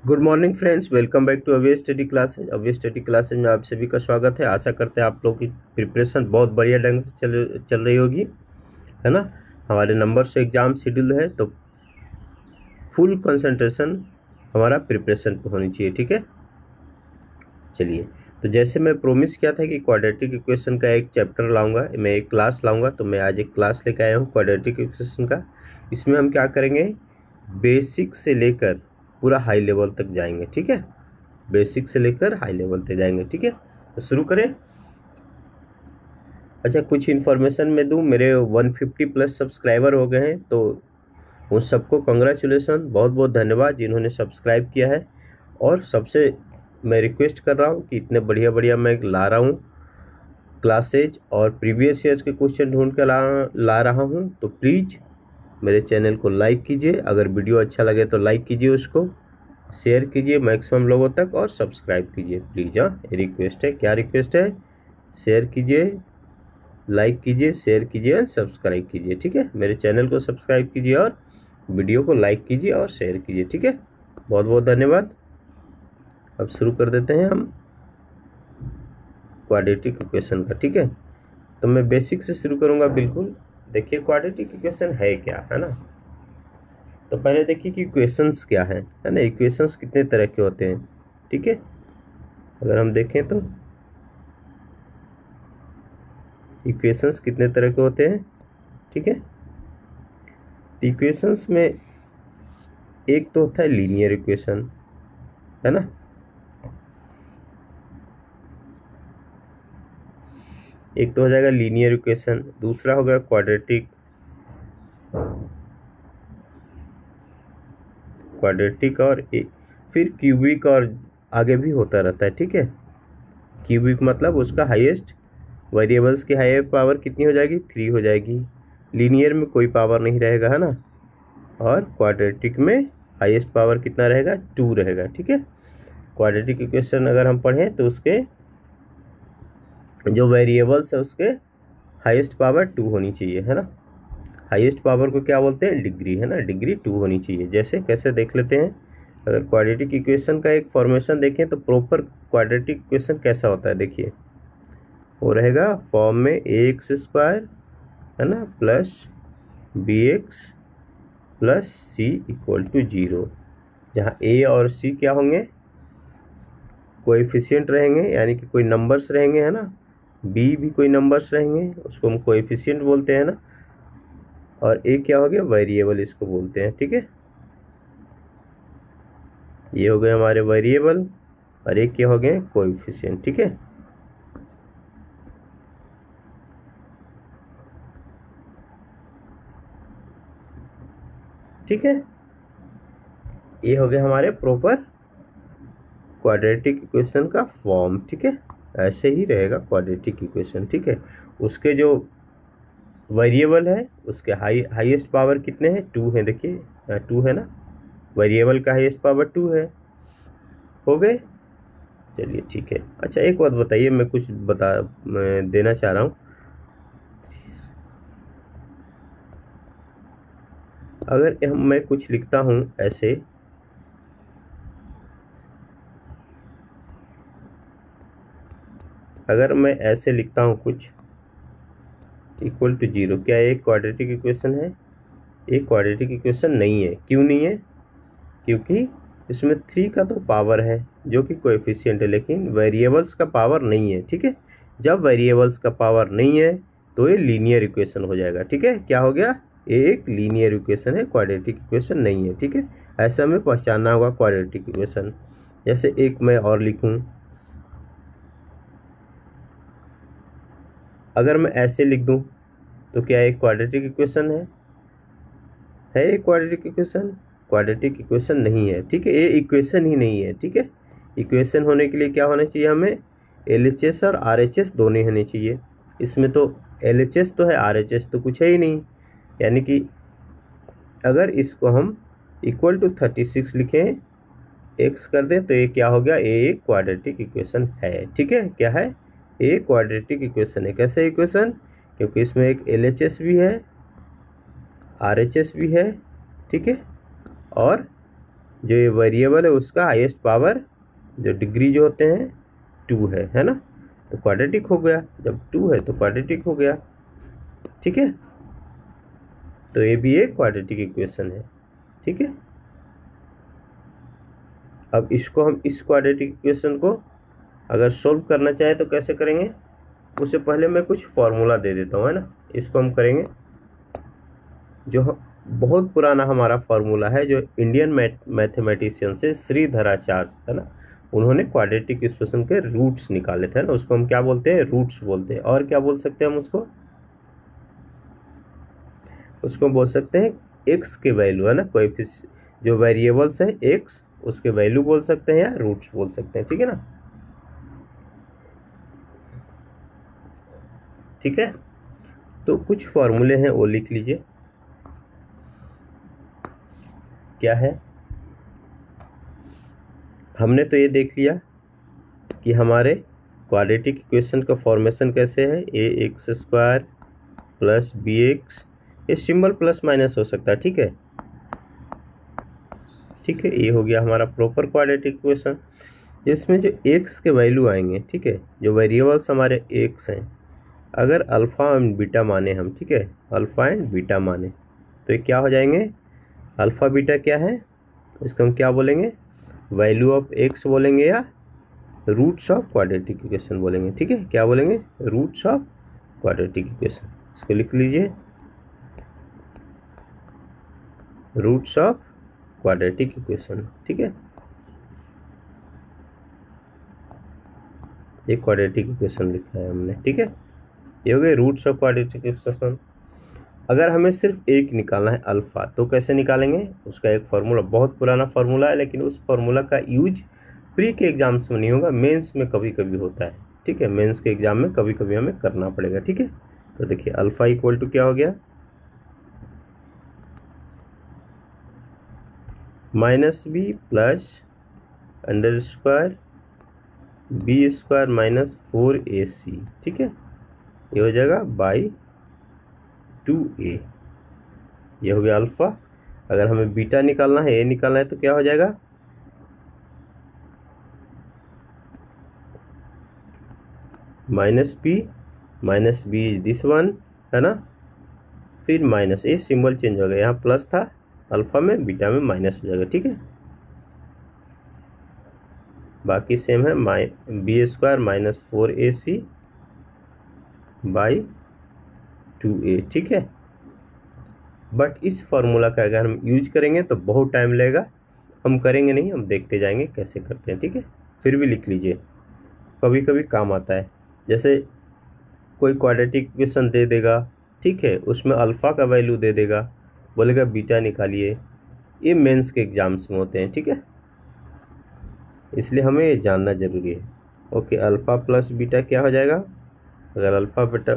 Good morning friends, welcome back to away study classes. Away study classes में आप सभी का स्वागत है। आशा करते हैं आप लोगों की प्रिपरेशन बहुत बढ़िया ढंग से चल रही होगी, है ना। हमारे नंबर से एग्ज़ाम शेड्यूल है तो फुल कंसंट्रेशन हमारा प्रिपरेशन पे होनी चाहिए, ठीक है। चलिए, तो जैसे मैं प्रोमिस किया था कि क्वाड्रेटिक इक्वेशन का एक चैप्टर लाऊंगा, मैं एक क्लास लाऊंगा, तो मैं आज एक क्लास लेकर आया हूँ क्वाड्रेटिक इक्वेशन का। इसमें हम क्या करेंगे, बेसिक से लेकर पूरा हाई लेवल तक जाएंगे, ठीक है। बेसिक से लेकर हाई लेवल तक जाएंगे, ठीक है। तो शुरू करें। अच्छा, कुछ इन्फॉर्मेशन मैं दूं, मेरे 150 प्लस सब्सक्राइबर हो गए हैं, तो उन सबको कंग्रेचुलेसन, बहुत बहुत धन्यवाद जिन्होंने सब्सक्राइब किया है। और सबसे मैं रिक्वेस्ट कर रहा हूं कि इतने बढ़िया बढ़िया मैं ला रहा हूं क्लासेज और प्रीवियस ईयर्स के क्वेश्चन ढूंढ कर ला रहा हूं, तो प्लीज़ मेरे चैनल को लाइक कीजिए। अगर वीडियो अच्छा लगे तो लाइक कीजिए, उसको शेयर कीजिए मैक्सिमम लोगों तक और सब्सक्राइब कीजिए प्लीज़। हाँ, रिक्वेस्ट है। क्या रिक्वेस्ट है? शेयर कीजिए, लाइक कीजिए, शेयर कीजिए और सब्सक्राइब कीजिए, ठीक है। मेरे चैनल को सब्सक्राइब कीजिए और वीडियो को लाइक कीजिए और शेयर कीजिए, ठीक है। बहुत बहुत धन्यवाद। अब शुरू कर देते हैं हम क्वाड्रेटिक इक्वेशन का, ठीक है। तो मैं बेसिक से शुरू करूँगा, बिल्कुल। देखिए क्वाड्रेटिक इक्वेशन है क्या, है ना। तो पहले देखिए कि इक्वेशंस क्या है ना। इक्वेशंस कितने तरह के होते हैं, ठीक है। अगर हम देखें तो इक्वेशंस कितने तरह के होते हैं, ठीक है। इक्वेशंस में एक तो होता है लीनियर इक्वेशन, है ना। एक तो हो जाएगा लीनियर इक्वेशन, दूसरा हो गया क्वाड्रेटिक, और फिर क्यूबिक, और आगे भी होता रहता है, ठीक है। क्यूबिक मतलब उसका हाईएस्ट वेरिएबल्स की हाईएस्ट पावर कितनी हो जाएगी, 3 हो जाएगी। लीनियर में कोई पावर नहीं रहेगा, है ना। और क्वाड्रेटिक में हाईएस्ट पावर कितना रहेगा, 2 रहेगा, ठीक है। क्वाड्रेटिक इक्वेशन अगर हम पढ़ें तो उसके जो वेरिएबल्स है उसके हाईएस्ट पावर 2 होनी चाहिए, है ना। हाईएस्ट पावर को क्या बोलते हैं, डिग्री, है ना। डिग्री 2 होनी चाहिए। जैसे कैसे देख लेते हैं। अगर क्वाड्रेटिक इक्वेशन का एक फॉर्मेशन देखें तो प्रॉपर क्वाड्रेटिक इक्वेशन कैसा होता है, देखिए। वो रहेगा फॉर्म में ax², है ना, plus bx plus c equal to 0, जहाँ a और c क्या होंगे, कोएफिशिएंट रहेंगे, यानी कि कोई नंबर्स रहेंगे, है ना। b भी कोई नंबर्स रहेंगे, उसको हम कोएफिशिएंट बोलते हैं ना। और a क्या हो गया, वेरिएबल इसको बोलते हैं, ठीक है। ये हो गए हमारे वेरिएबल और एक क्या हो गए, कोएफिशिएंट, ठीक है। ठीक है, ये हो गया हमारे प्रॉपर क्वाड्रेटिक इक्वेशन का फॉर्म, ठीक है। ऐसे ही रहेगा क्वाड्रेटिक इक्वेशन, ठीक है। उसके जो वेरिएबल है उसके हाईएस्ट पावर कितने हैं, 2 है, देखिए 2 है ना। वेरिएबल का हाईएस्ट पावर 2 है। हो गए, चलिए ठीक है। अच्छा, एक बात बताइए, मैं कुछ मैं देना चाह रहा हूँ। अगर मैं कुछ लिखता हूँ ऐसे, अगर मैं ऐसे लिखता हूँ कुछ इक्वल टू 0, क्या ये क्वाड्रेटिक इक्वेशन है? एक क्वाड्रेटिक इक्वेशन नहीं है। क्यों नहीं है? क्योंकि इसमें 3 का तो पावर है जो कि कोएफिशिएंट है, लेकिन वेरिएबल्स का पावर नहीं है, ठीक है। जब वेरिएबल्स का पावर नहीं है तो ये लीनियर इक्वेशन हो जाएगा, ठीक है। क्या हो गया, ये एक लीनियर इक्वेशन है, क्वाड्रेटिक इक्वेशन नहीं है, ठीक है। ऐसा हमें पहचानना होगा क्वाड्रेटिक इक्वेशन। जैसे एक मैं और लिखूं, अगर मैं ऐसे लिख दूं तो क्या एक क्वाड्रेटिक इक्वेशन है एक क्वाड्रेटिक इक्वेशन? क्वाड्रेटिक इक्वेशन नहीं है, ठीक है। ये इक्वेशन ही नहीं है, ठीक है। इक्वेशन होने के लिए क्या होना चाहिए हमें, LHS और RHS दोनों होने चाहिए। इसमें तो LHS तो है, RHS तो कुछ है ही नहीं। यानी कि अगर इसको हम इक्वल टू 36 लिखें, x कर दें, तो ये क्या हो गया, ये एक क्वाड्रेटिक इक्वेशन है, ठीक है। क्या है, ये क्वाड्रेटिक इक्वेशन है। कैसे इक्वेशन? क्योंकि इसमें एक LHS भी है, RHS भी है, ठीक है, और जो ये वेरिएबल है उसका हाईएस्ट पावर जो डिग्री जो होते हैं 2 है ना, तो क्वाड्रेटिक हो गया। जब 2 है तो क्वाड्रेटिक हो गया, ठीक है। तो ये भी एक क्वाड्रेटिक इक्वेशन है, ठीक है। अब इसको हम इस क्वाड्रेटिक इक्वेशन को अगर सोल्व करना चाहें तो कैसे करेंगे, उससे पहले मैं कुछ फॉर्मूला दे देता हूँ, है ना। इसको हम करेंगे जो बहुत पुराना हमारा फार्मूला है, जो इंडियन मैथमेटिशियन से श्रीधराचार्य, है ना, उन्होंने क्वाड्रेटिक इक्वेशन के रूट्स निकाले थे ना, उसको हम क्या बोलते हैं, रूट्स बोलते हैं। और क्या बोल सकते हैं हम उसको बोल सकते हैं एक्स के वैल्यू, है ना, कोएफिशिएंट जो वेरिएबल्स है एक्स, उसके वैल्यू बोल सकते हैं या रूट्स बोल सकते हैं, ठीक है ना। ठीक है, तो कुछ फॉर्मूले हैं वो लिख लीजिए। क्या है, हमने तो ये देख लिया कि हमारे क्वाड्रेटिक इक्वेशन का फॉर्मेशन कैसे है, a x square plus b x, ये सिंबल प्लस माइनस हो सकता है, ठीक है। ठीक है, ये हो गया हमारा प्रॉपर क्वाड्रेटिक इक्वेशन, जिसमें जो एक्स के वैल्यू आएंगे, ठीक है, जो वेरिएबल्स हमारे एक्स हैं, अगर अल्फ़ा एंड बीटा माने हम, ठीक है, अल्फ़ा एंड बीटा माने, तो ये क्या हो जाएंगे, अल्फ़ा बीटा क्या है, इसको हम क्या बोलेंगे, वैल्यू ऑफ एक्स बोलेंगे या रूट्स ऑफ क्वाड्रेटिक इक्वेशन बोलेंगे, ठीक है। क्या बोलेंगे, रूट्स ऑफ क्वाड्रेटिक इक्वेशन। इसको लिख लीजिए, रूट्स ऑफ क्वाड्रेटिक इक्वेशन, ठीक है। ये क्वाड्रेटिक इक्वेशन लिखा है हमने, ठीक है। ये हो गए रूट्स ऑफ क्वाड्रेटिक इक्वेशन। अगर हमें सिर्फ एक निकालना है अल्फ़ा, तो कैसे निकालेंगे, उसका एक फार्मूला, बहुत पुराना फार्मूला है, लेकिन उस फार्मूला का यूज प्री के एग्जाम्स में नहीं होगा, मेंस में कभी कभी होता है, ठीक है। मेंस के एग्जाम में कभी कभी हमें करना पड़ेगा, ठीक है। तो देखिए अल्फ़ा इक्वल टू क्या हो गया, minus b plus under square b square minus 4ac, ठीक है। ये हो जाएगा बाई 2a, ये हो गया अल्फ़ा। अगर हमें बीटा निकालना है, ए निकालना है, तो क्या हो जाएगा, minus b is this one, है ना, फिर माइनस, ए सिंबल चेंज हो गया, यहाँ प्लस था अल्फ़ा में, बीटा में माइनस हो जाएगा, ठीक है। बाकी सेम है, B square minus 4ac by 2a, ठीक है। बट इस फार्मूला का अगर हम यूज करेंगे तो बहुत टाइम लगेगा, हम करेंगे नहीं, हम देखते जाएंगे कैसे करते हैं, ठीक है। फिर भी लिख लीजिए, कभी कभी काम आता है। जैसे कोई क्वाड्रेटिक इक्वेशन दे देगा, ठीक है, उसमें अल्फ़ा का वैल्यू दे देगा, बोलेगा बीटा निकालिए, ये मेंस के एग्जाम्स में होते हैं, ठीक है, इसलिए हमें ये जानना ज़रूरी है। ओके, अल्फ़ा प्लस बीटा क्या हो जाएगा, अगर अल्फ़ा बीटा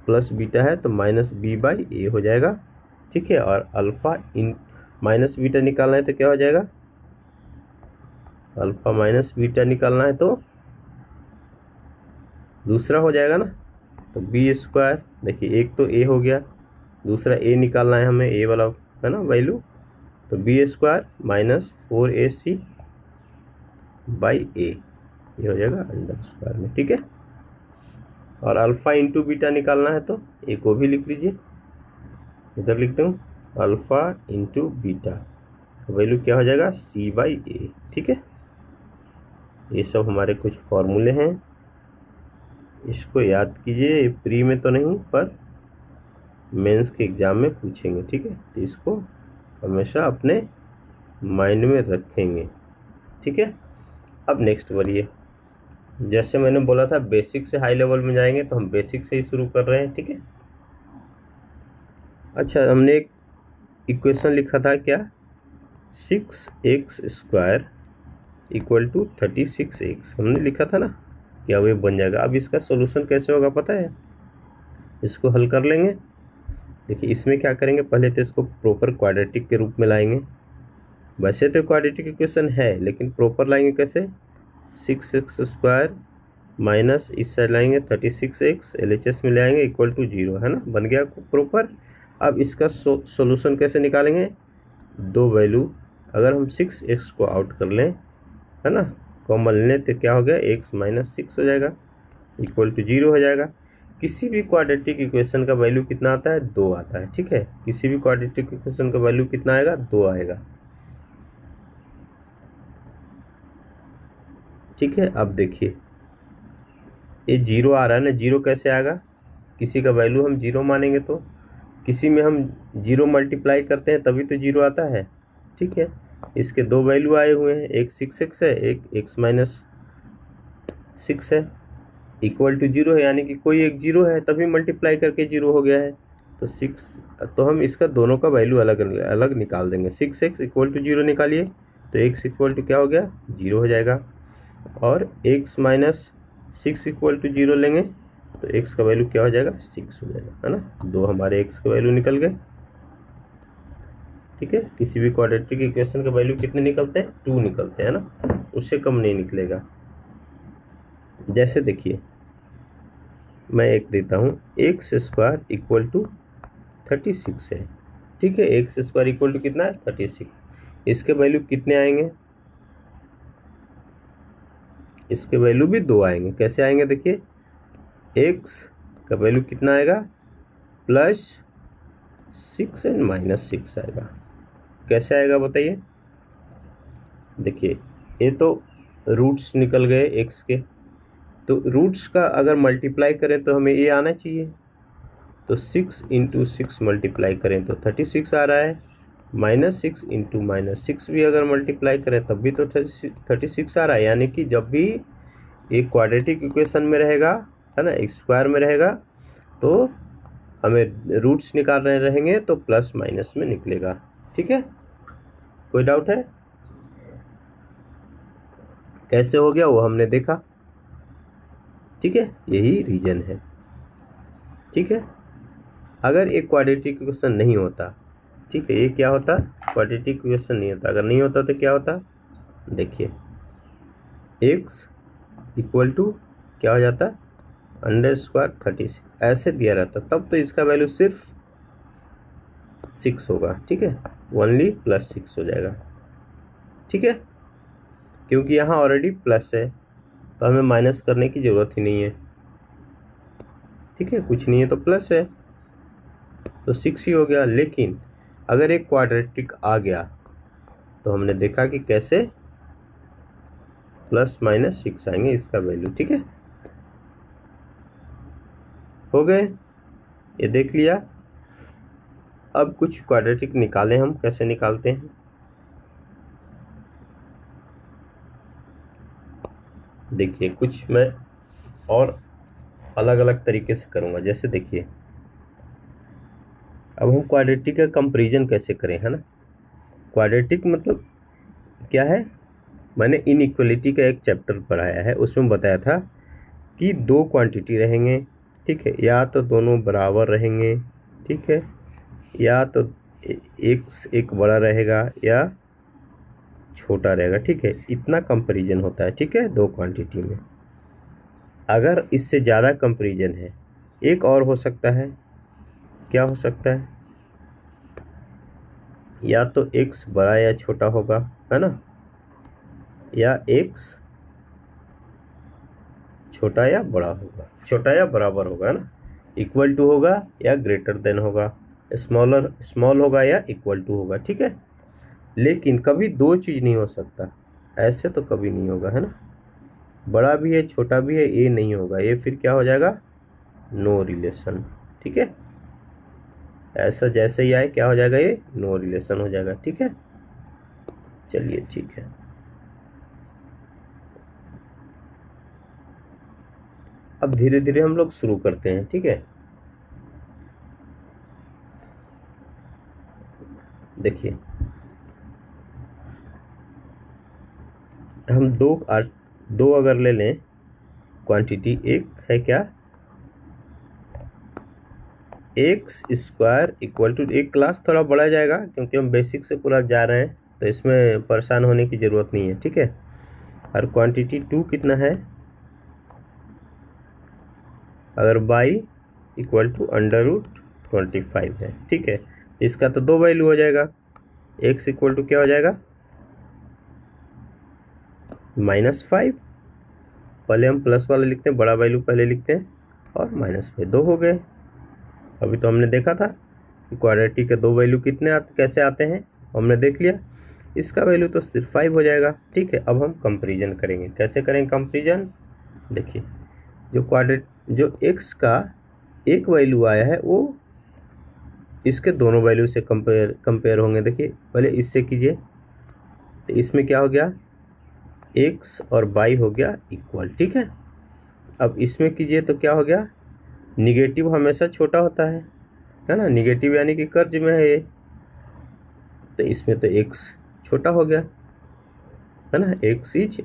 प्लस बीटा है तो माइनस बी बाई ए हो जाएगा, ठीक है। और अल्फ़ा इन माइनस बीटा निकालना है तो क्या हो जाएगा, अल्फ़ा माइनस बीटा निकालना है तो दूसरा हो जाएगा ना, तो बी स्क्वायर, देखिए एक तो ए हो गया, दूसरा ए निकालना है हमें, ए वाला, है ना, वैल्यू, तो b square minus 4ac by a, ये हो जाएगा अंडर स्क्वायर में, ठीक है। और अल्फ़ा इंटू बीटा निकालना है तो ए को भी लिख लीजिए, इधर लिखता हूँ, अल्फ़ा इंटू बीटा वैल्यू क्या हो जाएगा, c बाई ए, ठीक है। ये सब हमारे कुछ फॉर्मूले हैं, इसको याद कीजिए, प्री में तो नहीं पर मेंस के एग्ज़ाम में पूछेंगे, ठीक है, तो इसको हमेशा अपने माइंड में रखेंगे, ठीक है। अब नेक्स्ट बढ़िए, जैसे मैंने बोला था बेसिक से हाई लेवल में जाएंगे, तो हम बेसिक से ही शुरू कर रहे हैं, ठीक है। अच्छा, हमने एक इक्वेशन लिखा था क्या, 6x square equal to 36x, हमने लिखा था ना, क्या वो बन जाएगा। अब इसका सोल्यूशन कैसे होगा पता है, इसको हल कर लेंगे। देखिए इसमें क्या करेंगे, पहले तो इसको प्रॉपर क्वाड्रेटिक के रूप में लाएंगे, वैसे तो क्वाड्रेटिक इक्वेशन है लेकिन प्रॉपर लाएंगे कैसे, 6x स्क्वायर माइनस इस साइड लाएंगे 36x, LHS में ले आएंगे इक्वल टू 0, है ना, बन गया प्रॉपर। अब इसका सोल्यूशन कैसे निकालेंगे, दो वैल्यू अगर हम 6x को आउट कर लें, है ना, कॉमन लें, तो क्या हो गया, x माइनस 6 हो जाएगा, इक्वल टू 0 हो जाएगा। किसी भी क्वाड्रेटिक इक्वेशन का वैल्यू कितना आता है, 2 आता है, ठीक है। किसी भी क्वाड्रेटिक इक्वेशन का वैल्यू कितना आएगा, 2 आएगा, ठीक है। अब देखिए ये 0 आ रहा है ना, 0 कैसे आएगा, किसी का वैल्यू हम 0 मानेंगे तो किसी में हम 0 मल्टीप्लाई करते हैं तभी तो 0 आता है, ठीक है। इसके दो वैल्यू आए हुए हैं, एक 6x है, एक x माइनस 6 है, इक्वल टू 0 है, यानी कि कोई एक 0 है तभी मल्टीप्लाई करके 0 हो गया है। तो 6, तो हम इसका दोनों का वैल्यू अलग अलग निकाल देंगे। 6x इक्वल टू 0 निकालिए तो x इक्वल टू क्या हो गया, 0 हो जाएगा, और x माइनस 6 इक्वल टू 0 लेंगे तो x का वैल्यू क्या हो जाएगा, 6 हो जाएगा, है ना। दो हमारे x का वैल्यू निकल गए, ठीक है। किसी भी क्वाड्रेटिक इक्वेशन का वैल्यू कितने निकलते हैं, 2 निकलते हैं ना, उससे कम नहीं निकलेगा। जैसे देखिए मैं एक देता हूँ, एक्स स्क्वायर इक्वल टू 36 है, ठीक है। एक्स स्क्वायर इक्वल टू कितना है, 36। इसके वैल्यू कितने आएंगे, इसके वैल्यू भी 2 आएंगे। कैसे आएंगे, देखिए एक्स का वैल्यू कितना आएगा, +6 एंड -6 आएगा। कैसे आएगा बताइए, देखिए ये तो रूट्स निकल गए एक्स के, तो रूट्स का अगर मल्टीप्लाई करें तो हमें ये आना चाहिए, तो 6 इंटू 6 मल्टीप्लाई करें तो 36 आ रहा है, -6 इंटू -6 भी अगर मल्टीप्लाई करें तब भी तो 36 आ रहा है। यानी कि जब भी एक क्वाड्रेटिक इक्वेशन में रहेगा, है ना, एक स्क्वायर में रहेगा, तो हमें रूट्स निकाल रहे रहेंगे तो प्लस माइनस में निकलेगा, ठीक है। कोई डाउट है, कैसे हो गया वो हमने देखा, ठीक है। यही रीजन है, ठीक है। अगर एक क्वाड्रेटिक इक्वेशन नहीं होता, ठीक है, ये क्या होता, क्वाड्रेटिक इक्वेशन नहीं होता, अगर नहीं होता तो क्या होता, देखिए x इक्वल टू क्या हो जाता, √36 ऐसे दिया रहता, तब तो इसका वैल्यू सिर्फ 6 होगा, ठीक है, ओनली +6 हो जाएगा, ठीक है। क्योंकि यहाँ ऑलरेडी प्लस है तो हमें माइनस करने की ज़रूरत ही नहीं है, ठीक है, कुछ नहीं है तो प्लस है तो 6 ही हो गया। लेकिन अगर एक क्वाड्रेटिक आ गया तो हमने देखा कि कैसे +-6 आएंगे इसका वैल्यू, ठीक है। हो गए, ये देख लिया। अब कुछ क्वाड्रेटिक निकालें, हम कैसे निकालते हैं, देखिए कुछ मैं और अलग अलग तरीके से करूँगा। जैसे देखिए अब हम क्वाड्रेटिक का कंपैरिजन कैसे करें, है ना। क्वाड्रेटिक मतलब क्या है, मैंने इनइक्वलिटी का एक चैप्टर पढ़ाया है, उसमें बताया था कि दो क्वांटिटी रहेंगे, ठीक है, या तो दोनों बराबर रहेंगे, ठीक है, या तो एक बड़ा रहेगा या छोटा रहेगा, ठीक है। इतना कंपैरिजन होता है, ठीक है, दो क्वांटिटी में। अगर इससे ज़्यादा कंपैरिजन है, एक और हो सकता है, क्या हो सकता है, या तो x बड़ा या छोटा होगा, है ना, या x छोटा या बड़ा होगा, छोटा या बराबर होगा, है ना, इक्वल टू होगा या ग्रेटर देन होगा, स्मॉल होगा या इक्वल टू होगा, ठीक है। लेकिन कभी दो चीज़ नहीं हो सकता, ऐसे तो कभी नहीं होगा, है ना, बड़ा भी है छोटा भी है, ये नहीं होगा, ये फिर क्या हो जाएगा, नो रिलेशन, ठीक है। ऐसा जैसे ही आए क्या हो जाएगा, ये नो रिलेशन हो जाएगा, ठीक है। चलिए ठीक है, अब धीरे धीरे हम लोग शुरू करते हैं, ठीक है। देखिए हम दो अगर ले लें क्वांटिटी, एक है क्या, x² इक्वल टू, एक क्लास थोड़ा बढ़ा जाएगा क्योंकि हम बेसिक से पूरा जा रहे हैं तो इसमें परेशान होने की ज़रूरत नहीं है, ठीक है। और क्वांटिटी 2 कितना है, अगर y इक्वल टू √25 है, ठीक है, इसका तो दो वैल्यू हो जाएगा, x इक्वल टू क्या हो जाएगा -5, पहले हम प्लस वाला लिखते हैं, बड़ा वैल्यू पहले लिखते हैं, और -5 2 हो गए। अभी तो हमने देखा था कि क्वाड्रेटिक के 2 वैल्यू कैसे आते हैं, हमने देख लिया। इसका वैल्यू तो सिर्फ 5 हो जाएगा। ठीक है, अब हम कंपेरिजन करेंगे। कैसे करेंगे कंपेरिजन? देखिए, जो x का एक वैल्यू आया है वो इसके दोनों वैल्यू से कंपेयर होंगे। देखिए, पहले इससे कीजिए, तो इसमें क्या हो गया, x और y हो गया इक्वल। ठीक है, अब इसमें कीजिए तो क्या हो गया, निगेटिव हमेशा छोटा होता है ना, निगेटिव यानी कि कर्ज में है ये, तो इसमें तो x छोटा हो गया, है ना, x is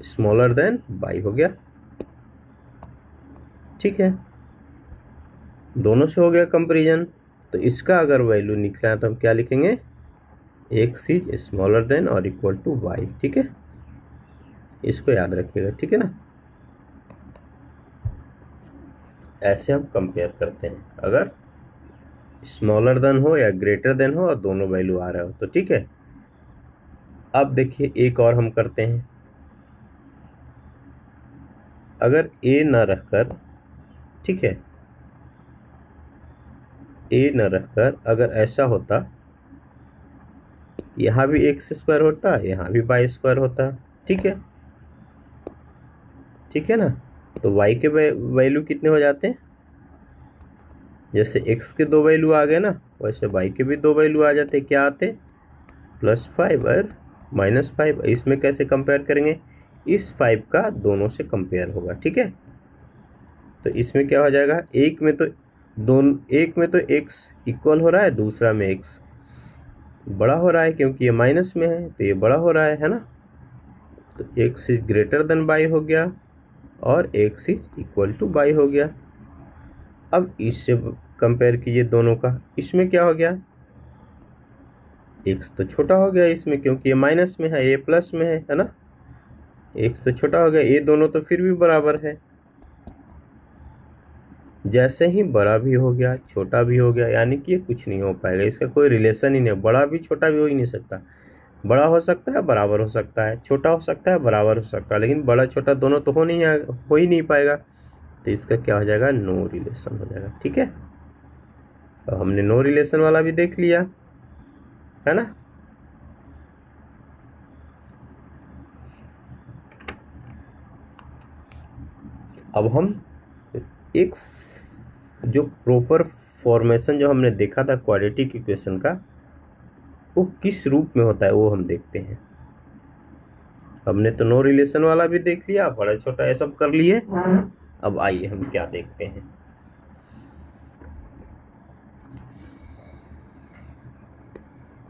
smaller then y हो गया। ठीक है, दोनों से हो गया कंपेरिजन। तो इसका अगर वैल्यू निकला तो हम क्या लिखेंगे, x is smaller than or equal to y। ठीक है, इसको याद रखिएगा। ठीक है ना, ऐसे हम कंपेयर करते हैं, अगर स्मॉलर देन हो या ग्रेटर देन हो और दोनों वैल्यू आ रहा हो तो। ठीक है, अब देखिए एक और हम करते हैं। अगर a न रखकर, ठीक है, a न रखकर अगर ऐसा होता, यहाँ भी x स्क्वायर होता, यहाँ भी y स्क्वायर होता। ठीक है, ठीक है ना, तो y के वैल्यू कितने हो जाते हैं, जैसे x के 2 वैल्यू आ गए ना, वैसे y के भी 2 वैल्यू आ जाते। क्या आते, +5 और -5। इसमें कैसे कंपेयर करेंगे, इस 5 का दोनों से कंपेयर होगा। ठीक है, तो इसमें क्या हो जाएगा, एक में तो x इक्वल हो रहा है, दूसरा में x बड़ा हो रहा है, क्योंकि ये माइनस में है तो ये बड़ा हो रहा है ना, तो x is greater than y हो गया और x is equal to y हो गया। अब इससे कंपेयर कीजिए दोनों का, इसमें क्या हो गया, x तो छोटा हो गया इसमें, क्योंकि ये माइनस में है, ये प्लस में है ना, x तो छोटा हो गया, ये दोनों तो फिर भी बराबर है। जैसे ही बड़ा भी हो गया छोटा भी हो गया, यानी कि ये कुछ नहीं हो पाएगा, इसका कोई रिलेशन ही नहीं, बड़ा भी छोटा भी हो ही नहीं सकता। बड़ा हो सकता है, बराबर हो सकता है, छोटा हो सकता है, बराबर हो सकता है, लेकिन बड़ा छोटा दोनों तो हो ही नहीं पाएगा, तो इसका क्या हो जाएगा, नो रिलेशन हो जाएगा। ठीक है, अब हमने नो रिलेशन वाला भी देख लिया, है ना। अब हम एक जो प्रॉपर फॉर्मेशन जो हमने देखा था क्वाड्रेटिक इक्वेशन का, वो किस रूप में होता है वो हम देखते हैं। हमने तो नो रिलेशन वाला भी देख लिया, बड़ा छोटा ये सब कर लिए। अब आइए हम क्या देखते हैं।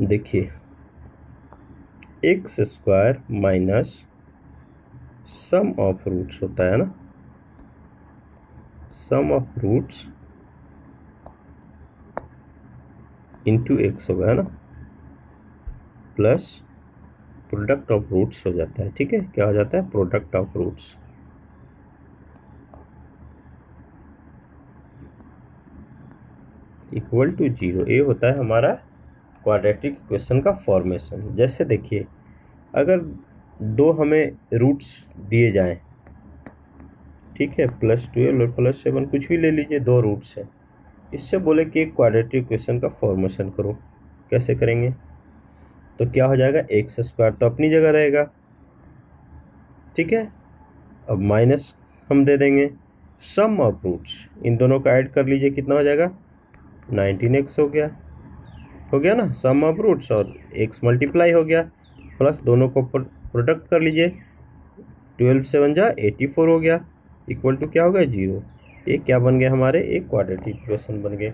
देखिए, x square minus sum of roots होता है ना, sum of roots into x होगा, है ना, प्लस प्रोडक्ट ऑफ रूट्स हो जाता है। ठीक है, क्या हो जाता है, product of roots equal to 0। ये होता है हमारा क्वाड्रेटिक इक्वेशन का फॉर्मेशन। जैसे देखिए, अगर दो हमें रूट्स दिए जाएं, ठीक है, +12 और +7 कुछ भी ले लीजिए, 2 रूट्स हैं, इससे बोले कि एक क्वाड्रेटिक इक्वेशन का फॉर्मेशन करो। कैसे करेंगे, तो क्या हो जाएगा, x स्क्वायर तो अपनी जगह रहेगा, ठीक है, अब माइनस हम दे देंगे, सम ऑफ रूट्स इन दोनों का ऐड कर लीजिए, कितना हो जाएगा, 19x हो गया ना, सम ऑफ रूट्स और x मल्टीप्लाई हो गया, प्लस दोनों को प्रोडक्ट कर लीजिए, 12 7 जा 84 हो गया, इक्वल टू क्या हो गया, 0। ये क्या बन गया हमारे, एक क्वाड्रेटिक इक्वेशन बन गए।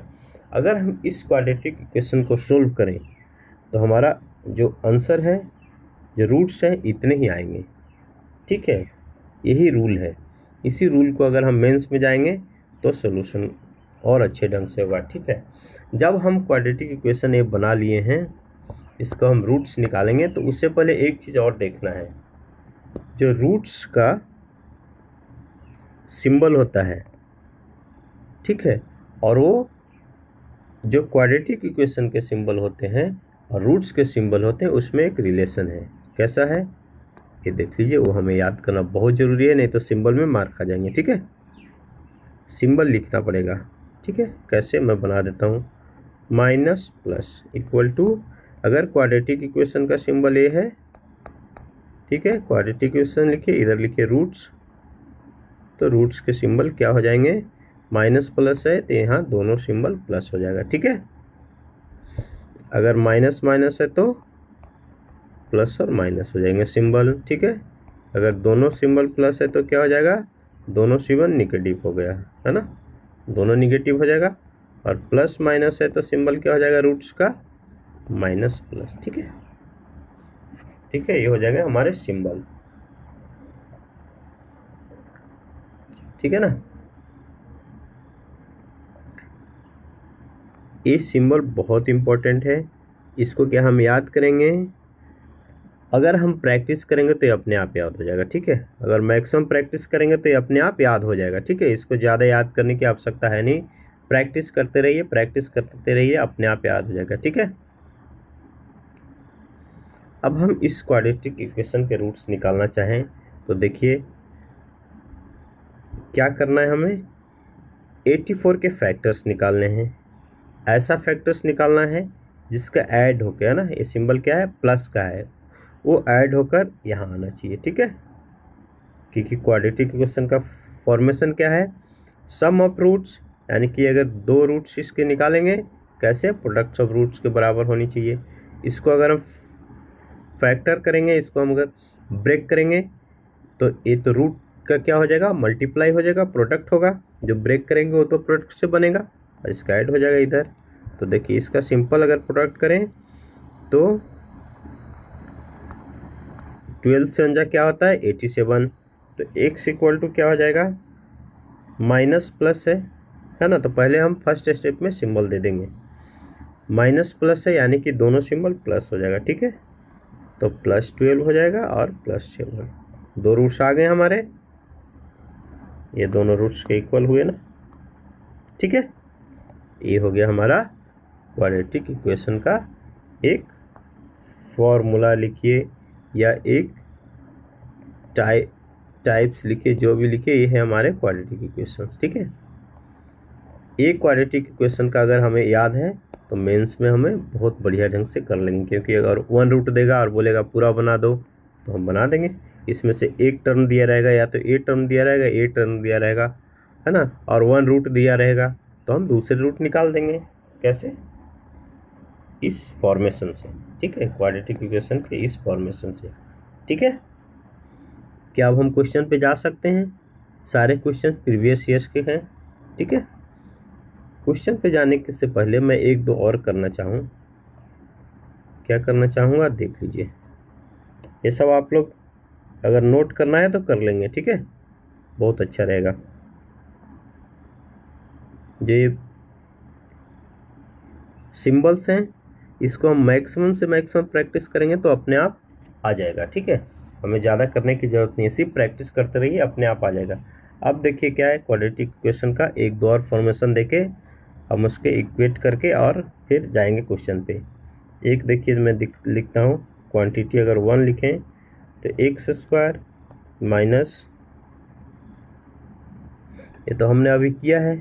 अगर हम इस क्वाड्रेटिक इक्वेशन को सोल्व करें तो हमारा जो आंसर है, जो रूट्स हैं, इतने ही आएंगे। ठीक है, यही रूल है। इसी रूल को अगर हम मेंस में जाएंगे तो सोल्यूशन और अच्छे ढंग से होगा। ठीक है, जब हम क्वाड्रेटिक इक्वेशन ये बना लिए हैं, इसको हम रूट्स निकालेंगे, तो उससे पहले एक चीज़ और देखना है, जो रूट्स का सिंबल होता है, ठीक है, और वो जो क्वाड्रेटिक इक्वेशन के सिंबल होते हैं और रूट्स के सिंबल होते हैं, उसमें एक रिलेशन है। कैसा है, ये देख लीजिए, वो हमें याद करना बहुत ज़रूरी है, नहीं तो सिंबल में मार खा जाएंगे। ठीक है, सिंबल लिखना पड़ेगा। ठीक है, कैसे मैं बना देता हूँ, माइनस प्लस इक्वल टू, अगर क्वाड्रेटिक इक्वेशन का सिंबल ये है, ठीक है, क्वाड्रेटिक इक्वेशन लिखिए, इधर लिखिए रूट्स, तो रूट्स के सिंबल क्या हो जाएंगे, माइनस प्लस है तो यहाँ दोनों सिंबल प्लस हो जाएगा। ठीक है, अगर माइनस माइनस है तो प्लस और माइनस हो जाएंगे सिंबल। ठीक है, अगर दोनों सिंबल प्लस है तो क्या हो जाएगा, दोनों सिंबल निगेटिव हो गया, है ना, दोनों निगेटिव हो जाएगा। और प्लस माइनस है तो सिंबल क्या हो जाएगा रूट्स का, माइनस प्लस। ठीक है, ठीक है, ये हो जाएगा हमारे सिंबल। ठीक है ना, ये सिंबल बहुत इंपॉर्टेंट है, इसको क्या हम याद करेंगे, अगर हम प्रैक्टिस करेंगे तो ये अपने आप याद हो जाएगा। ठीक है, अगर मैक्सिमम प्रैक्टिस करेंगे तो ये अपने आप याद हो जाएगा। ठीक है, इसको ज़्यादा याद करने की आवश्यकता है नहीं, प्रैक्टिस करते रहिए, प्रैक्टिस करते रहिए, अपने आप याद हो जाएगा। ठीक है, अब हम इस क्वाड्रेटिक इक्वेशन के रूट्स निकालना चाहें तो देखिए क्या करना है, हमें 84 के फैक्टर्स निकालने हैं। ऐसा फैक्टर्स निकालना है जिसका ऐड होकर, है ना, ये सिंबल क्या है, प्लस का है, वो ऐड होकर यहाँ आना चाहिए। ठीक है, क्योंकि क्वाड्रेटिक इक्वेशन का फॉर्मेशन क्या है, सम ऑफ रूट्स, यानी कि अगर दो रूट्स इसके निकालेंगे कैसे, प्रोडक्ट्स ऑफ रूट्स के बराबर होनी चाहिए। इसको अगर हम फैक्टर करेंगे, इसको हम अगर ब्रेक करेंगे तो ये तो रूट का क्या हो जाएगा, मल्टीप्लाई हो जाएगा, प्रोडक्ट होगा, जो ब्रेक करेंगे वो तो प्रोडक्ट से बनेगा और इसका ऐड हो जाएगा इधर। तो देखिए इसका सिंपल अगर प्रोडक्ट करें तो 12 से अंजा क्या होता है 87, तो x इक्वल टू क्या हो जाएगा, माइनस प्लस है ना, तो पहले हम फर्स्ट स्टेप में सिंबल दे देंगे, माइनस प्लस है यानी कि दोनों सिंबल प्लस हो जाएगा। ठीक है, तो +12 हो जाएगा और +7, दो रूट्स आ गए हमारे, ये दोनों रूट्स के इक्वल हुए ना। ठीक है, ये हो गया हमारा क्वाड्रेटिक इक्वेशन का एक फॉर्मूला लिखिए या एक टाइप्स लिखिए, जो भी लिखिए, ये है हमारे क्वाड्रेटिक इक्वेशंस। ठीक है, एक क्वाड्रेटिक इक्वेशन का अगर हमें याद है तो मेंस में हमें बहुत बढ़िया ढंग से कर लेंगे, क्योंकि अगर 1 रूट देगा और बोलेगा पूरा बना दो तो हम बना देंगे। इसमें से एक टर्म दिया रहेगा, या तो ए टर्म दिया रहेगा, ए टर्म दिया रहेगा, है ना, और 1 रूट दिया रहेगा तो हम दूसरे रूट निकाल देंगे। कैसे, इस फॉर्मेशन से। ठीक है, क्वाड्रेटिक इक्वेशन के इस फॉर्मेशन से। ठीक है, क्या अब हम क्वेश्चन पे जा सकते हैं, सारे क्वेश्चन प्रीवियस ईयर्स के हैं। ठीक है, क्वेश्चन पे जाने के से पहले मैं एक दो और करना चाहूँ, क्या करना चाहूँगा देख लीजिए, ये सब आप लोग अगर नोट करना है तो कर लेंगे। ठीक है, बहुत अच्छा रहेगा। ये सिंबल्स हैं, इसको हम मैक्सिमम से मैक्सिमम प्रैक्टिस करेंगे तो अपने आप आ जाएगा। ठीक है, हमें ज़्यादा करने की ज़रूरत नहीं है, सिर्फ प्रैक्टिस करते रहिए, अपने आप आ जाएगा। अब देखिए क्या है, क्वाड्रेटिक इक्वेशन का एक दो और फॉर्मेशन देके हम उसके इक्वेट करके और फिर जाएंगे क्वेश्चन पे। एक देखिए मैं लिखता हूँ, क्वांटिटी अगर 1 लिखें तो x² माइनस, ये तो हमने अभी किया है,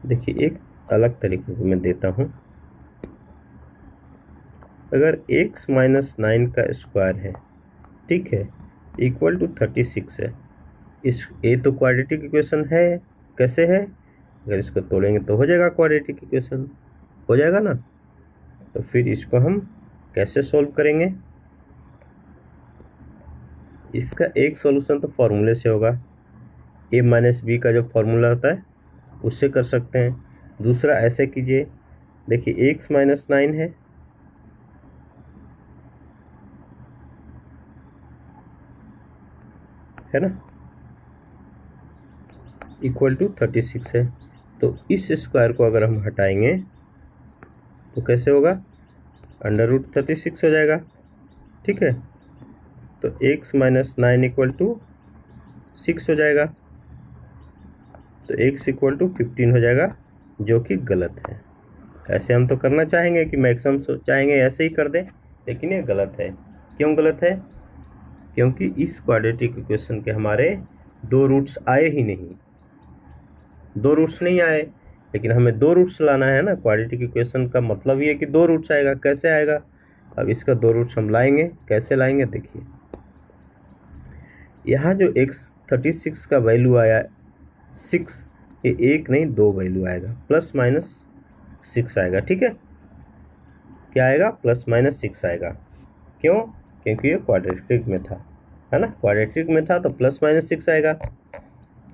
देखिए एक अलग तरीके से मैं देता हूँ, अगर x - 9 का स्क्वायर है, ठीक है, इक्वल टू 36 है, इस ये तो क्वाड्रेटिक इक्वेशन है, कैसे है, अगर इसको तोड़ेंगे तो हो जाएगा क्वाड्रेटिक इक्वेशन, हो जाएगा ना। तो फिर इसको हम कैसे सॉल्व करेंगे, इसका एक सॉल्यूशन तो फॉर्मूले से होगा, a - b का जो फॉर्मूला होता है उससे कर सकते हैं। दूसरा ऐसे कीजिए, देखिए x - 9 है ना, इक्वल टू 36 है, तो इस स्क्वायर को अगर हम हटाएंगे तो कैसे होगा, √36 हो जाएगा। ठीक है, तो x - 9 इक्वल टू 6 हो जाएगा, तो x इक्वल टू 15 हो जाएगा, जो कि गलत है। ऐसे हम तो करना चाहेंगे कि मैक्सिमम चाहेंगे ऐसे ही कर दें, लेकिन ये गलत है। क्यों गलत है? क्योंकि इस क्वाड्रेटिक इक्वेशन के हमारे दो रूट्स आए ही नहीं, दो रूट्स नहीं आए, लेकिन हमें दो रूट्स लाना है ना। क्वाड्रेटिक इक्वेशन का मतलब ये है कि दो रूट्स आएगा। कैसे आएगा? अब इसका दो रूट्स हम लाएंगे। कैसे लाएंगे? देखिए, यहाँ जो x36 का वैल्यू आया 6, ये एक नहीं दो वैल्यू आएगा, प्लस माइनस 6 आएगा। ठीक है, क्या आएगा? प्लस माइनस 6 आएगा। क्यों? क्योंकि ये क्वाड्रेटिक में था, है ना। क्वाड्रेटिक में था तो प्लस माइनस 6 आएगा।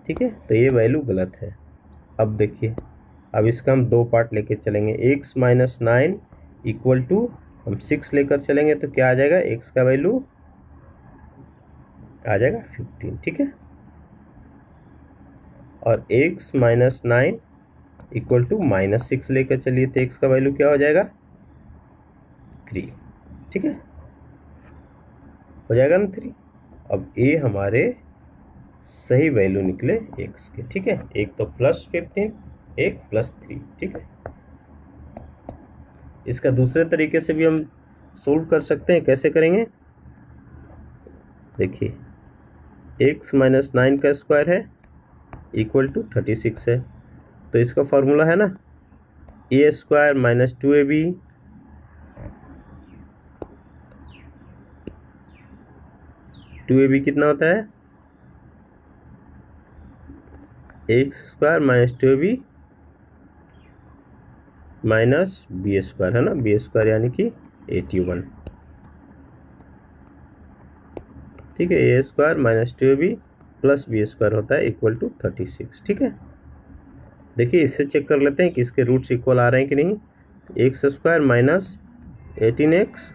ठीक है, तो ये वैल्यू गलत है। अब देखिए, अब इसका हम दो पार्ट लेके चलेंगे। x माइनस 9 इक्वल टू हम 6 लेकर चलेंगे तो क्या आ जाएगा? x का वैल्यू आ जाएगा 15। ठीक है, और x minus 9 equal to minus 6 लेकर चलिए तो x का वैल्यू क्या हो जाएगा? 3। ठीक है, हो जाएगा ना 3। अब ये हमारे सही वैल्यू निकले x के। ठीक है, एक तो प्लस 15, एक प्लस 3। ठीक है, इसका दूसरे तरीके से भी हम सोल्व कर सकते हैं। कैसे करेंगे? देखिए, x माइनस 9 का स्क्वायर है इक्वल टू 36 है, तो इसका फॉर्मूला है ना ए स्क्वायर माइनस 2ab कितना होता है? X square minus 2ab minus b square, है ना। बी स्क्वायर यानी कि 81। ठीक है, a square minus 2ab plus b square होता है इक्वल टू 36। ठीक है, देखिए इससे चेक कर लेते हैं कि इसके रूट्स इक्वल आ रहे हैं कि नहीं। एक्स स्क्वायर माइनस 18x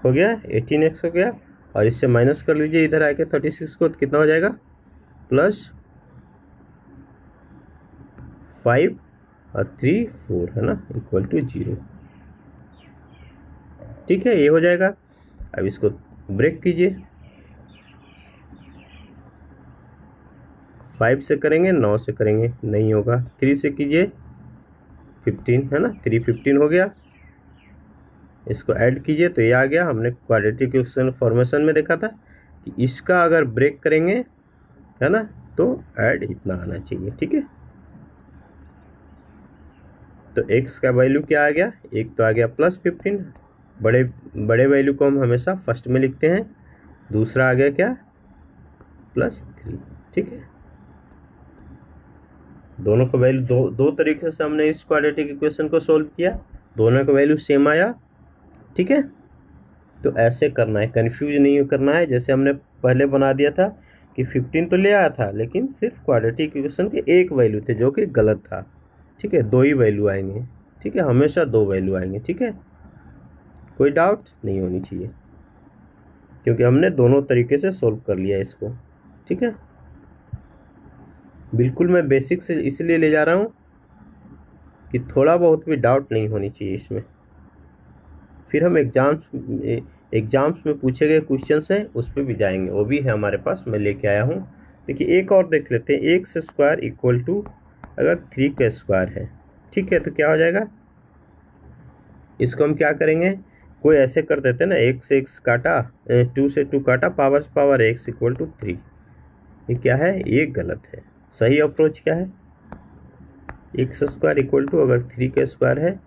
हो गया, 18x हो गया, और इससे माइनस कर लीजिए इधर आके 36 को, तो कितना हो जाएगा? प्लस 5 और 3 4, है ना, इक्वल टू 0। ठीक है, ये हो जाएगा। अब इसको ब्रेक कीजिए, 5 से करेंगे, 9 से करेंगे, नहीं होगा। 3 से कीजिए, 15, है ना, 3 15 हो गया। इसको ऐड कीजिए तो ये आ गया। हमने क्वाड्रेटिक इक्वेशन फॉर्मेशन में देखा था कि इसका अगर ब्रेक करेंगे, है ना, तो ऐड इतना आना चाहिए। ठीक है, तो x का वैल्यू क्या आ गया? एक तो आ गया प्लस 15, बड़े वैल्यू को हम हमेशा फर्स्ट में लिखते हैं। दूसरा आ गया क्या? प्लस 3। ठीक है, दोनों का वैल्यू दो तरीके से हमने इस क्वाड्रेटिक इक्वेशन को सोल्व किया, दोनों का वैल्यू सेम आया। ठीक है, तो ऐसे करना है, कंफ्यूज नहीं करना है। जैसे हमने पहले बना दिया था कि 15 तो ले आया था, लेकिन सिर्फ क्वाड्रेटिक इक्वेशन के एक वैल्यू थे जो कि गलत था। ठीक है, दो ही वैल्यू आएंगे। ठीक है, हमेशा दो वैल्यू आएंगे। ठीक है, कोई डाउट नहीं होनी चाहिए, क्योंकि हमने दोनों तरीके से सोल्व कर लिया इसको। ठीक है, बिल्कुल मैं बेसिक से इसलिए ले जा रहा हूँ कि थोड़ा बहुत भी डाउट नहीं होनी चाहिए इसमें। फिर हम एग्जाम्स में पूछे गए क्वेश्चन हैं उस पर भी जाएंगे, वो भी है हमारे पास, मैं लेके आया हूँ। देखिए एक और देख लेते हैं। एक्स स्क्वायर इक्वल टू अगर 3 का स्क्वायर है, ठीक है, तो क्या हो जाएगा? इसको हम क्या करेंगे? कोई ऐसे कर देते हैं ना, एक से एक्स काटा, 2 से 2 काटा, पावर से पावर एक्स इक्वल टू 3। ये क्या है? ये गलत है। सही अप्रोच क्या है? एक्स स्क्वायर इक्वल टू अगर 3 का स्क्वायर है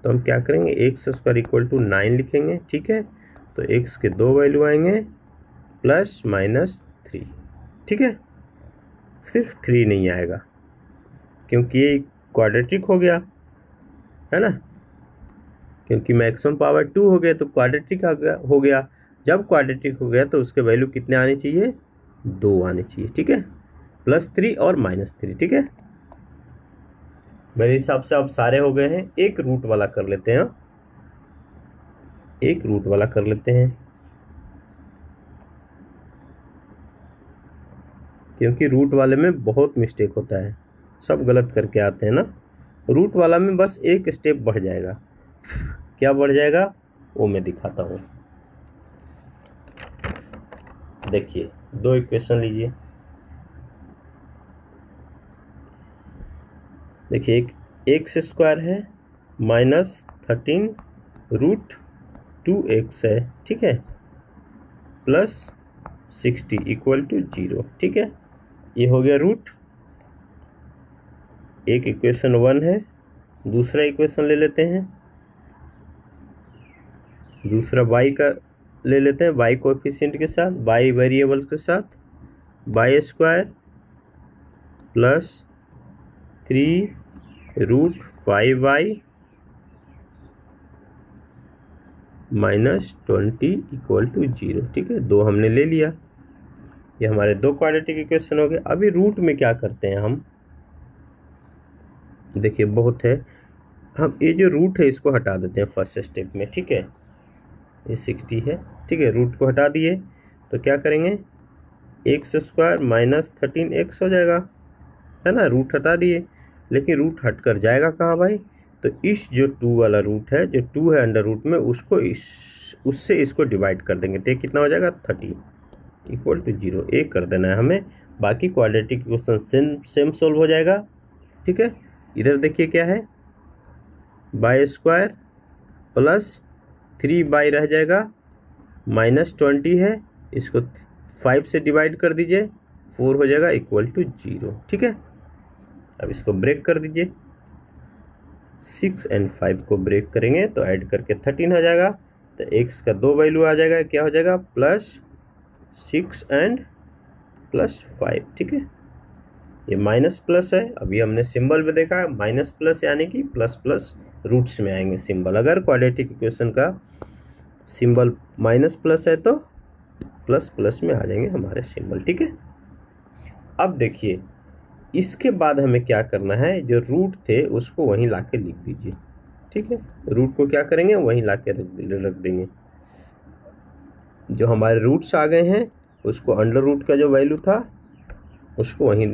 तो हम क्या करेंगे? एक्स स्क्वायर इक्वल टू 9 लिखेंगे। ठीक है, तो एक्स के दो वैल्यू आएंगे, प्लस माइनस 3। ठीक है, सिर्फ 3 नहीं आएगा क्योंकि ये क्वाड्रेटिक हो गया, है ना, क्योंकि मैक्सिमम पावर 2 हो गया तो क्वाड्रेटिक हो गया। जब क्वाड्रेटिक हो गया तो उसके वैल्यू कितने आने चाहिए? 2 आने चाहिए। ठीक है, प्लस 3 और माइनस 3। ठीक है, मेरे हिसाब से अब सारे हो गए हैं। एक रूट वाला कर लेते हैं, एक रूट वाला कर लेते हैं, क्योंकि रूट वाले में बहुत मिस्टेक होता है, सब गलत करके आते हैं ना। रूट वाला में बस एक स्टेप बढ़ जाएगा। क्या बढ़ जाएगा वो मैं दिखाता हूँ। देखिए, दो इक्वेशन लीजिए। देखिए, एक एक्स स्क्वायर है माइनस 13 रूट 2x है, ठीक है, प्लस 60 इक्वल टू 0, ठीक है। ये हो गया रूट। एक इक्वेशन 1 है। दूसरा इक्वेशन ले लेते हैं, दूसरा y का ले लेते हैं, y कोएफिशिएंट के साथ, y वेरिएबल के साथ, y square plus 3 root 5y minus 20 equal to 0, ठीक है। दो हमने ले लिया, ये हमारे दो क्वाड्रेटिक इक्वेशन हो गए। अभी रूट में क्या करते हैं हम, देखिए बहुत है, हम ये जो रूट है इसको हटा देते हैं फर्स्ट स्टेप में, ठीक है। ये 60 है, ठीक है, रूट को हटा दिए तो क्या करेंगे, एक्स स्क्वायर माइनस 13x हो जाएगा, है ना। रूट हटा दिए, लेकिन रूट हट कर जाएगा कहाँ भाई, तो इस जो 2 वाला रूट है, जो 2 है अंडर रूट में, उसको उससे इसको डिवाइड कर देंगे तो ये कितना हो जाएगा 30 इक्वल टू 0। एक कर देना है हमें, बाकी क्वाड्रेटिक इक्वेशन सेम सोल्व हो जाएगा, ठीक है। इधर देखिए क्या है, बाई स्क्वायर प्लस 3 रह जाएगा, माइनस 20 है, इसको 5 से डिवाइड कर दीजिए, 4 हो जाएगा इक्वल टू 0, ठीक है। अब इसको ब्रेक कर दीजिए, 6 और 5 को ब्रेक करेंगे तो ऐड करके 13 हो जाएगा, तो x का दो वैल्यू आ जाएगा, क्या हो जाएगा प्लस 6 एंड प्लस 5, ठीक है। ये माइनस प्लस है, अभी हमने सिंबल में देखा माइनस प्लस यानी कि प्लस प्लस रूट्स में आएंगे सिंबल। अगर क्वाड्रेटिक इक्वेशन का सिंबल माइनस प्लस है तो प्लस प्लस में आ जाएंगे हमारे सिंबल, ठीक है। अब देखिए इसके बाद हमें क्या करना है, जो रूट थे उसको वहीं लाके लिख दीजिए, ठीक है। रूट को क्या करेंगे, वहीं लाके रख देंगे। जो हमारे रूट्स आ गए हैं उसको अंडर रूट का जो वैल्यू था उसको वहीं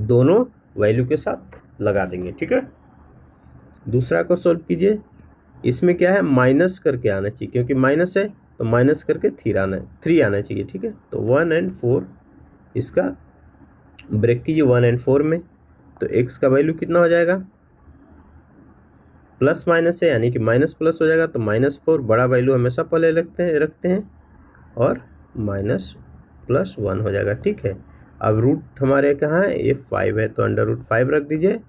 दोनों वैल्यू के साथ लगा देंगे, ठीक है। दूसरा को सॉल्व कीजिए, इसमें क्या है माइनस करके आना चाहिए, क्योंकि माइनस है तो माइनस करके 3 आना चाहिए, ठीक है। तो 1 और 4 इसका ब्रेक कीजिए 1 और 4 में, तो x का वैल्यू कितना हो जाएगा, प्लस माइनस है यानी कि माइनस प्लस हो जाएगा, तो -4 बड़ा वैल्यू हमेशा पहले रखते हैं और माइनस प्लस 1 हो जाएगा, ठीक है। अब रूट हमारे कहाँ है, ये 5 है, तो अंडर रूट 5 रख दीजिए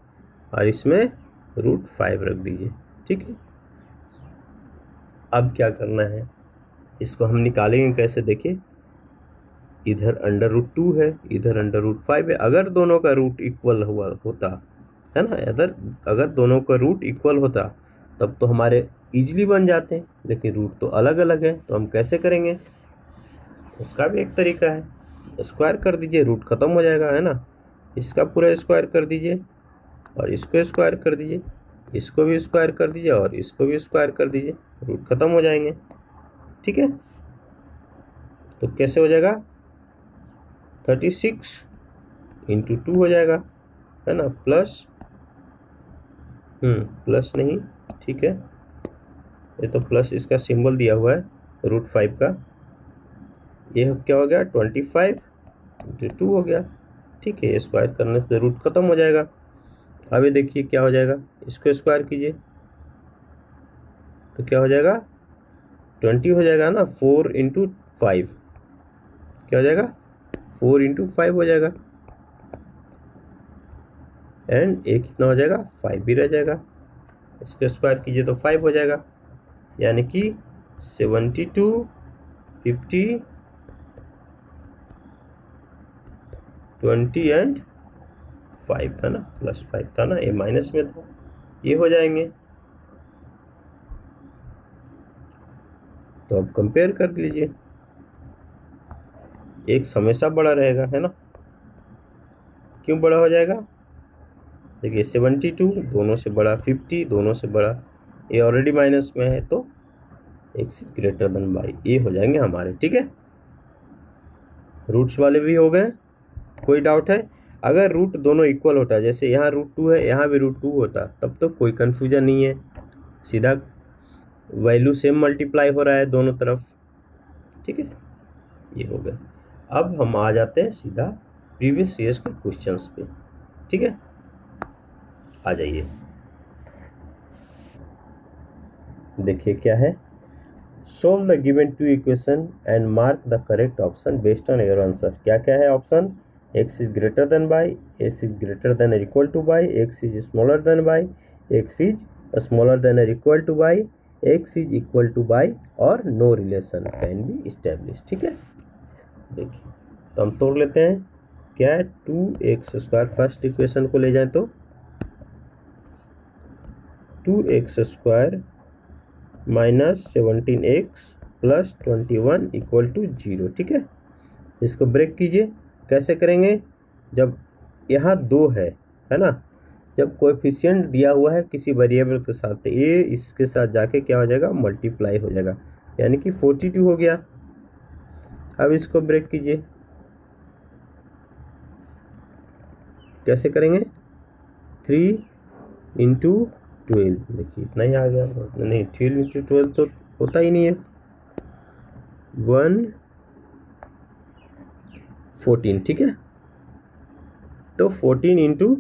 और इसमें रूट 5 रख दीजिए, ठीक है। अब क्या करना है, इसको हम निकालेंगे कैसे, देखिए इधर अंडर रूट 2 है, इधर अंडर रूट 5 है। अगर दोनों का रूट इक्वल होता है ना, अगर दोनों का रूट इक्वल होता तब तो हमारे इजीली बन जाते हैं, लेकिन रूट तो अलग अलग है, तो हम कैसे करेंगे, उसका भी एक तरीका है, स्क्वायर कर दीजिए, रूट खत्म हो जाएगा, है ना। इसका पूरा स्क्वायर कर दीजिए और इसको स्क्वायर कर दीजिए, इसको भी स्क्वायर कर दीजिए और इसको भी स्क्वायर कर दीजिए, रूट खत्म हो जाएंगे, ठीक है। तो कैसे हो जाएगा 36 इंटू 2 हो जाएगा, है ना, प्लस नहीं, ठीक है, ये तो प्लस इसका सिंबल दिया हुआ है रूट 5 का, ये क्या हो गया 25 इंटू 2 हो गया, ठीक है। स्क्वायर करने से रूट खत्म हो जाएगा। अभी देखिए क्या हो जाएगा, इसको स्क्वायर कीजिए तो क्या हो जाएगा 20 हो जाएगा ना, 4 इंटू 5 क्या हो जाएगा 4 इंटू 5 हो जाएगा, एंड ये कितना हो जाएगा 5 भी रह जाएगा, इसको स्क्वायर कीजिए तो 5 हो जाएगा, यानी कि 72 50 20 एंड 5 था ना, प्लस 5 था ना, ये माइनस में था, ये हो जाएंगे। तो अब कंपेयर कर लीजिए, एक हमेशा बड़ा रहेगा, है ना। क्यों बड़ा हो जाएगा, देखिए 72 दोनों से बड़ा, 50 दोनों से बड़ा, ये ऑलरेडी माइनस में है तो x is greater than y, ये हो जाएंगे हमारे, ठीक है। रूट्स वाले भी हो गए, कोई डाउट है, अगर रूट दोनों इक्वल होता है, जैसे यहाँ रूट 2 है यहाँ भी रूट 2 होता, तब तो कोई कन्फ्यूजन नहीं है, सीधा वैल्यू सेम मल्टीप्लाई हो रहा है दोनों तरफ, ठीक है। ये हो गया। अब हम आ जाते हैं सीधा प्रीवियस ईयर्स के क्वेश्चंस पे, ठीक है। आ जाइए, देखिए क्या है, solve the given two equation and mark the correct option based on your answer. क्या क्या है option, x is greater than y, s is greater than or equal to y, x is smaller than y, x is smaller than or equal to y, x is equal to y or no relation can be establish. ठीक है, देखिए तो हम तोड़ लेते हैं, क्या है 2x² फर्स्ट इक्वेशन को ले जाएं तो 2x² minus 17x plus 21 equal to 0। ठीक है, इसको ब्रेक कीजिए, कैसे करेंगे, जब यहाँ 2 है ना, जब कोएफिशिएंट दिया हुआ है किसी वेरिएबल के साथ, तो ये इसके साथ जाके क्या हो जाएगा, मल्टीप्लाई हो जाएगा, यानी कि 42 हो गया। अब इसको ब्रेक कीजिए, कैसे करेंगे, 3 इंटू 12, देखिए इतना ही आ गया, नहीं 12 इंटू 12 तो होता ही नहीं है, 114। ठीक है, तो 14 इंटू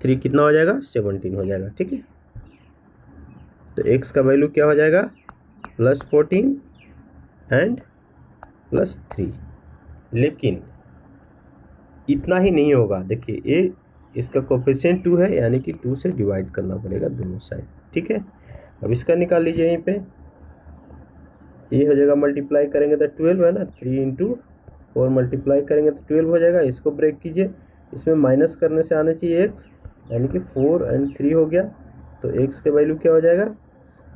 3 कितना हो जाएगा, 17 हो जाएगा। ठीक है, तो x का वैल्यू क्या हो जाएगा, +14 एंड +3, लेकिन इतना ही नहीं होगा, देखिए ये इसका कोफिशिएंट 2 है, यानी कि 2 से डिवाइड करना पड़ेगा दोनों साइड। ठीक है, अब इसका निकाल लीजिए, यहीं पे ये हो जाएगा, मल्टीप्लाई करेंगे तो 12 है ना, 3 इंटू 4 मल्टीप्लाई करेंगे तो 12 हो जाएगा। इसको ब्रेक कीजिए, इसमें माइनस करने से आना चाहिए x, यानी कि 4 एंड 3 हो गया, तो x के वैल्यू क्या हो जाएगा,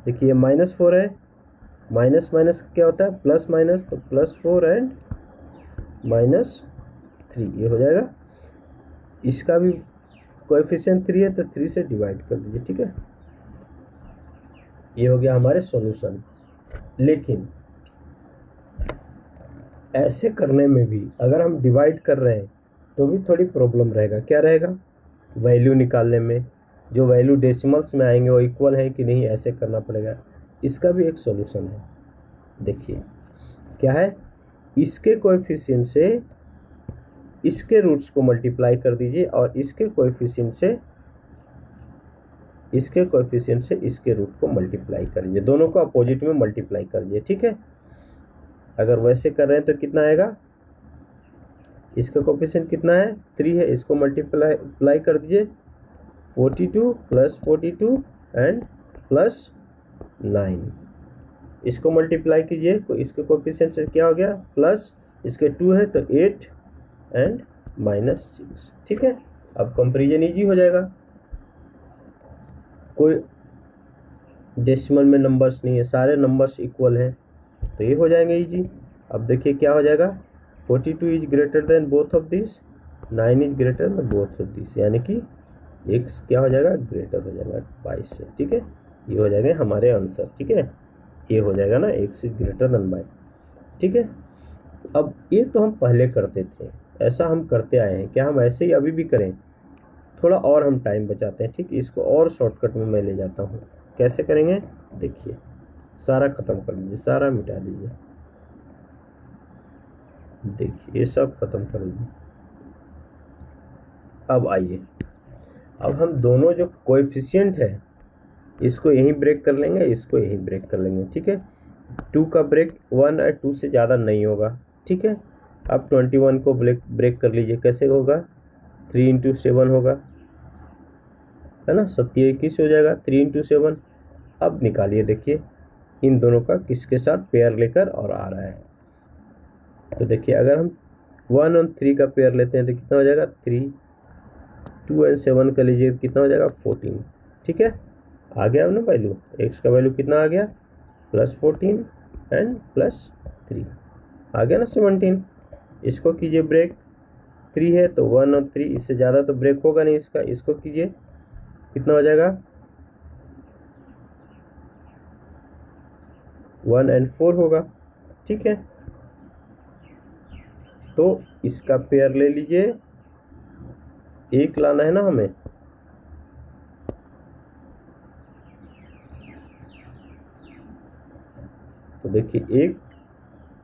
देखिए -4 है, माइनस माइनस क्या होता है, प्लस माइनस, तो +4 एंड -3 ये हो जाएगा। इसका भी कोएफिशिएंट 3 है, तो 3 से डिवाइड कर दीजिए। ठीक है, ये हो गया हमारे सॉल्यूशन। लेकिन ऐसे करने में भी अगर हम डिवाइड कर रहे हैं तो भी थोड़ी प्रॉब्लम रहेगा, क्या रहेगा, वैल्यू निकालने में, जो वैल्यू डेसिमल्स में आएंगे वो इक्वल है कि नहीं, ऐसे करना पड़ेगा। इसका भी एक सॉल्यूशन है, देखिए क्या है, इसके कोएफिशिएंट से इसके रूट्स को मल्टीप्लाई कर दीजिए और इसके कोएफिशिएंट से इसके रूट को मल्टीप्लाई कर दीजिए, दोनों को अपोजिट में मल्टीप्लाई कर दीजिए। ठीक है, अगर वैसे कर रहे हैं तो कितना आएगा, इसका कोएफिशिएंट कितना है, 3 है, इसको मल्टीप्लाई कर दीजिए, 42 + 42 एंड +9, इसको मल्टीप्लाई कीजिए, तो इसके कोएफिशिएंट से क्या हो गया, प्लस इसके 2 है तो 8 एंड -6। ठीक है, अब कंपेरिजन इजी हो जाएगा, कोई डेसिमल में नंबर्स नहीं है, सारे नंबर्स इक्वल हैं, तो ये हो जाएंगे इजी। अब देखिए क्या हो जाएगा, 42 is greater then both of this, 9 is greater then both of this, यानी कि x क्या हो जाएगा, ग्रेटर हो जाएगा 22 से। ठीक है, ये हो जाएगा हमारे आंसर। ठीक है, ये हो जाएगा ना, x इज ग्रेटर देन 22। ठीक है, अब ये तो हम पहले करते थे, ऐसा हम करते आए हैं, क्या हम ऐसे ही अभी भी करें, थोड़ा और हम टाइम बचाते हैं। ठीक, इसको और शॉर्टकट में मैं ले जाता हूँ, कैसे करेंगे, देखिए सारा ख़त्म कर दीजिए, सारा मिटा दीजिए, देखिए ये सब ख़त्म कर दीजिए। अब आइए, अब हम दोनों जो कोएफिशिएंट है इसको यहीं ब्रेक कर लेंगे, इसको यहीं ब्रेक कर लेंगे। ठीक है, 2 का ब्रेक 1 और 2 से ज़्यादा नहीं होगा। ठीक है, अब 21 को ब्रेक कर लीजिए, कैसे होगा, 3 इंटू 7 होगा, है ना, 27 हो जाएगा, 3 इंटू 7। अब निकालिए, देखिए इन दोनों का किसके साथ पेयर लेकर और आ रहा है, तो देखिए अगर हम 1 और 3 का पेयर लेते हैं तो कितना हो जाएगा, 3, 2 और 7 का लीजिए, कितना हो जाएगा, 14। ठीक है, आ गया ना वैल्यू, x का वैल्यू कितना आ गया, +14 एंड +3, आ गया ना 17। इसको कीजिए ब्रेक, 3 है तो 1 और 3, इससे ज़्यादा तो ब्रेक होगा नहीं इसका, इसको कीजिए, कितना हो जाएगा, 1 और 4 होगा। ठीक है, तो इसका पेयर ले लीजिए, एक लाना है ना हमें, तो देखिए एक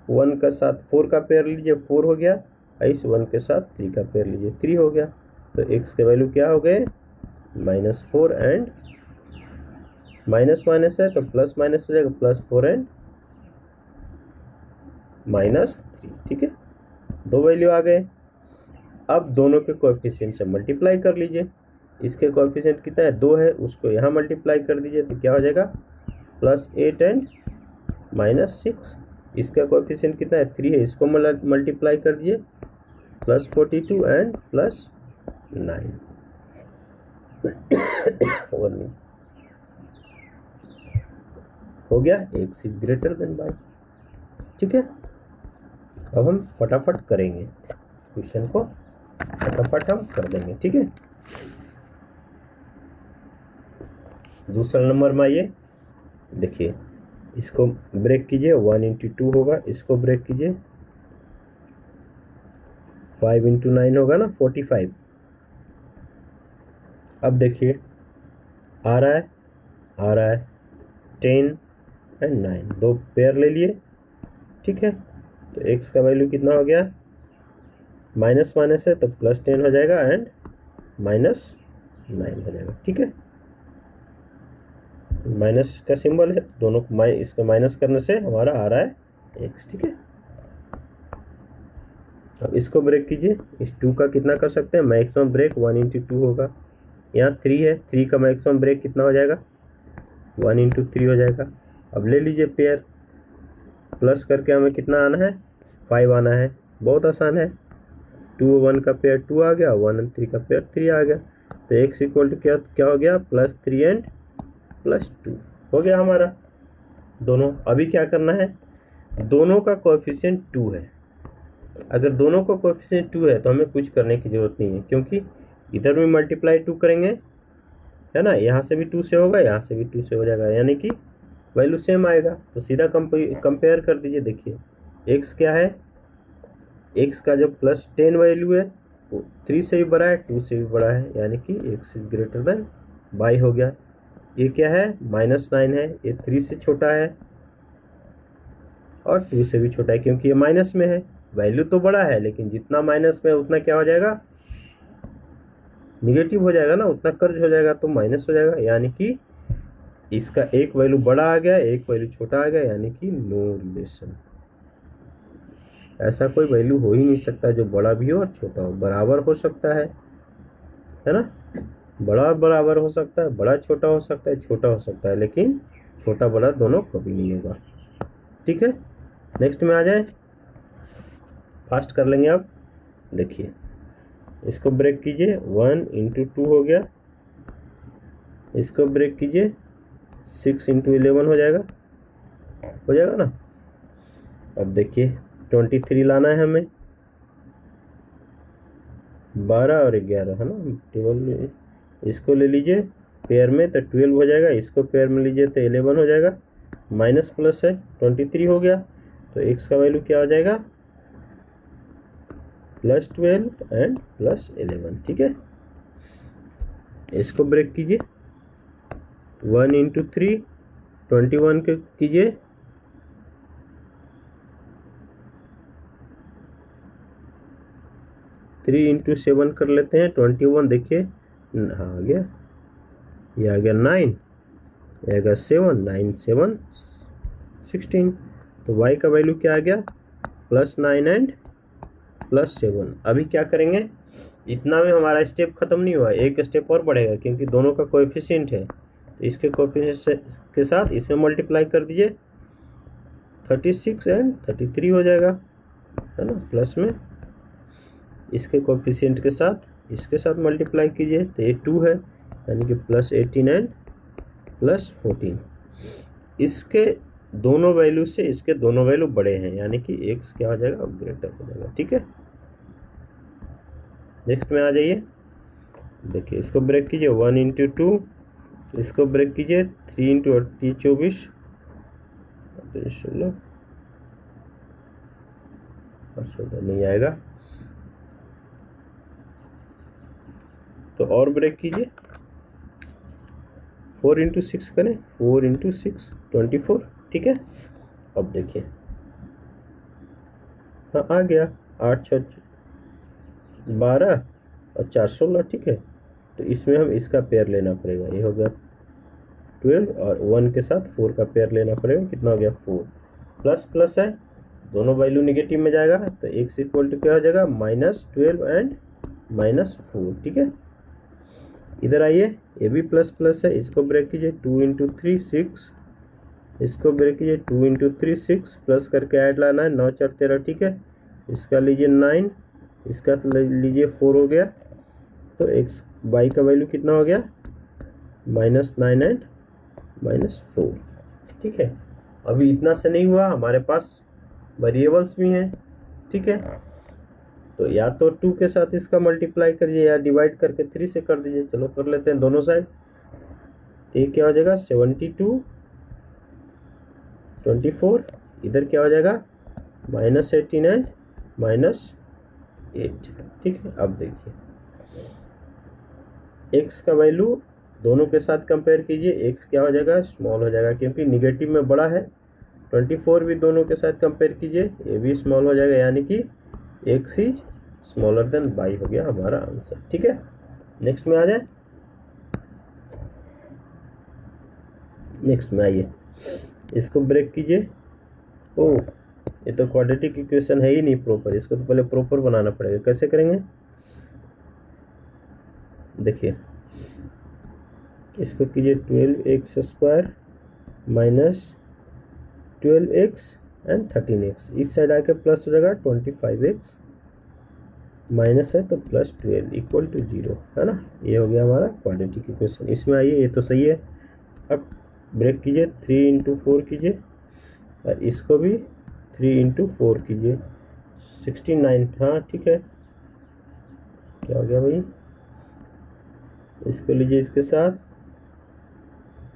1 का साथ 4 का पेयर लीजिए, 4 हो गया, इस 1 के साथ 3 का पेयर लीजिए, 3 हो गया, तो x के वैल्यू क्या हो गए, -4 एंड माइनस माइनस है तो प्लस माइनस हो जाएगा, +4 एंड -3। ठीक है, दो वैल्यू आ गए। अब दोनों के कोएफिशिएंट से मल्टीप्लाई कर लीजिए। इसके कोएफिशिएंट कितना है, 2 है, उसको यहाँ मल्टीप्लाई कर दीजिए तो क्या हो जाएगा, +8 एंड -6। इसका कोएफिशिएंट कितना है, 3 है, इसको मल्टीप्लाई कर दीजिए, +42 एंड +9। और नहीं हो गया, x is greater than y। ठीक है, अब हम फटाफट करेंगे क्वेश्चन को, फटाफट हम कर देंगे। ठीक है, दूसरा नंबर में आइए, देखिए इसको ब्रेक कीजिए, 1 × 2 होगा, इसको ब्रेक कीजिए, 5 × 9 होगा ना, 45। अब देखिए आ रहा है 10 एंड 9, दो पेयर ले लिए। ठीक है, तो x का वैल्यू कितना हो गया, माइनस माइनस है तो +10 हो जाएगा एंड -9 हो जाएगा। ठीक है, माइनस का सिंबल है, दोनों को इसको माइनस करने से हमारा आ रहा है x। ठीक है, अब इसको ब्रेक कीजिए, इस 2 का कितना कर सकते हैं, मैक्सिमम ब्रेक 1 × 2 होगा। यहाँ 3 है, 3 का मैक्सिमम ब्रेक कितना हो जाएगा, 1 × 3 हो जाएगा। अब ले लीजिए पेयर, प्लस करके हमें कितना आना है, 5 आना है, बहुत आसान है। 2 1 का पेयर 2 आ गया, 1 और 3 का पेयर 3 आ गया, तो x इक्वल टू क्या हो गया, +3 एंड +2 हो गया हमारा दोनों। अभी क्या करना है, दोनों का कोएफिशिएंट 2 है। अगर दोनों का कोएफिशिएंट 2 है तो हमें कुछ करने की ज़रूरत नहीं है, क्योंकि इधर भी मल्टीप्लाई 2 करेंगे, है ना, यहाँ से भी 2 से होगा, यहाँ से भी 2 से हो जाएगा, यानी कि वैल्यू सेम आएगा। तो सीधा कंपेयर कर दीजिए। देखिए x क्या है, x का जो +10 वैल्यू है वो 3 से भी बड़ा है, 2 से भी बड़ा है, यानी कि x is greater than y हो गया। ये क्या है, -9 है, ये 3 से छोटा है और 2 से भी छोटा है, क्योंकि ये माइनस में है। वैल्यू तो बड़ा है, लेकिन जितना माइनस में उतना क्या हो जाएगा, निगेटिव हो जाएगा ना, उतना कर्ज हो जाएगा, तो माइनस हो जाएगा, यानी कि इसका एक वैल्यू बड़ा आ गया, एक वैल्यू छोटा आ गया, यानी कि नो रिलेशन। ऐसा कोई वैल्यू हो ही नहीं सकता जो बड़ा भी हो और छोटा हो, बराबर हो सकता है ना, बड़ा बराबर हो सकता है, बड़ा छोटा हो सकता है, छोटा हो सकता है, लेकिन छोटा बड़ा दोनों कभी नहीं होगा। ठीक है, नेक्स्ट में आ जाए, फास्ट कर लेंगे आप। देखिए इसको ब्रेक कीजिए, 1 × 2 हो गया, इसको ब्रेक कीजिए, 6 × 11 हो जाएगा ना। अब देखिए 23 लाना है हमें, 12 और 11 है ना, 12। इसको ले लीजिए पेयर में तो 12 हो जाएगा, इसको पेयर में लीजिए तो 11 हो जाएगा, माइनस प्लस है 23 हो गया, तो x का वैल्यू क्या हो जाएगा, +12 एंड +11। ठीक है, इसको ब्रेक कीजिए, 1 × 3, 21 के कीजिए, 3 × 7 कर लेते हैं, 21। देखिए हाँ आ गया, ये आ गया 9, ये आ गया 7, 9 7 16। तो y का वैल्यू क्या आ गया, +9 एंड +7। अभी क्या करेंगे, इतना में हमारा स्टेप खत्म नहीं हुआ, एक स्टेप और बढ़ेगा, क्योंकि दोनों का कोएफिशिएंट है, तो इसके कोएफिशिएंट के साथ इसमें मल्टीप्लाई कर दीजिए, 36 एंड 33 हो जाएगा, है ना, प्लस में इसके कोएफिशिएंट के साथ इसके साथ मल्टीप्लाई कीजिए, तो ये 2 है, यानी कि +18 एंड +14। इसके दोनों वैल्यू से इसके दोनों वैल्यू बड़े हैं, यानी कि x क्या हो जाएगा, ग्रेटर हो जाएगा। ठीक है, नेक्स्ट में आ जाइए। देखिए इसको ब्रेक कीजिए, 1 × 2, इसको ब्रेक कीजिए, 3 × 8 24, 16 और 14 नहीं आएगा, तो और ब्रेक कीजिए, 4 × 6 करें, 4 × 6 24। ठीक है, अब देखिए हाँ आ गया, 8 6 12 और 4 16। ठीक है, तो इसमें हम इसका पेयर लेना पड़ेगा, ये हो गया 12 और 1 के साथ 4 का पेयर लेना पड़ेगा, कितना हो गया 4, प्लस प्लस है, दोनों वैल्यू निगेटिव में जाएगा तो x इक्वल टू क्या हो जाएगा -12 एंड -4, ठीक है। इधर आइए, ये भी प्लस प्लस है, इसको ब्रेक कीजिए 2 × 3 6, इसको ब्रेक कीजिए 2 × 3 6, प्लस करके ऐड लाना है, 9 4 13, ठीक है। इसका लीजिए 9, इसका लीजिए 4 हो गया, तो x y का वैल्यू कितना हो गया -9 एंड -4, ठीक है। अभी इतना से नहीं हुआ, हमारे पास वेरिएबल्स भी हैं, ठीक है। तो या तो 2 के साथ इसका मल्टीप्लाई करिए या डिवाइड करके 3 से कर दीजिए, चलो कर लेते हैं दोनों साइड। तो ये क्या हो जाएगा 72 24, इधर क्या हो जाएगा -18 एंड -8, ठीक है। अब देखिए x का वैल्यू दोनों के साथ कंपेयर कीजिए, x क्या हो जाएगा स्मॉल हो जाएगा क्योंकि निगेटिव में बड़ा है। 24 भी दोनों के साथ कंपेयर कीजिए, ये भी स्मॉल हो जाएगा, यानी कि x is smaller then y हो गया हमारा आंसर, ठीक है। नेक्स्ट में आ जाए, नेक्स्ट में आइए, इसको ब्रेक कीजिए। ओ ये तो क्वाड्रेटिक इक्वेशन है ही नहीं प्रॉपर, इसको तो पहले प्रॉपर बनाना पड़ेगा। कैसे करेंगे देखिए, इसको कीजिए 12x² - 12x एंड 13x, इस साइड आके प्लस हो जाएगा 25x, माइनस है तो +12 इक्वल टू 0, है ना। ये हो गया हमारा क्वाड्रेटिक इक्वेशन। इसमें आइए, ये तो सही है। अब ब्रेक कीजिए, 3 × 4 कीजिए और इसको भी 3 × 4 कीजिए, 69, हाँ ठीक है। क्या हो गया भाई, इसको लीजिए इसके साथ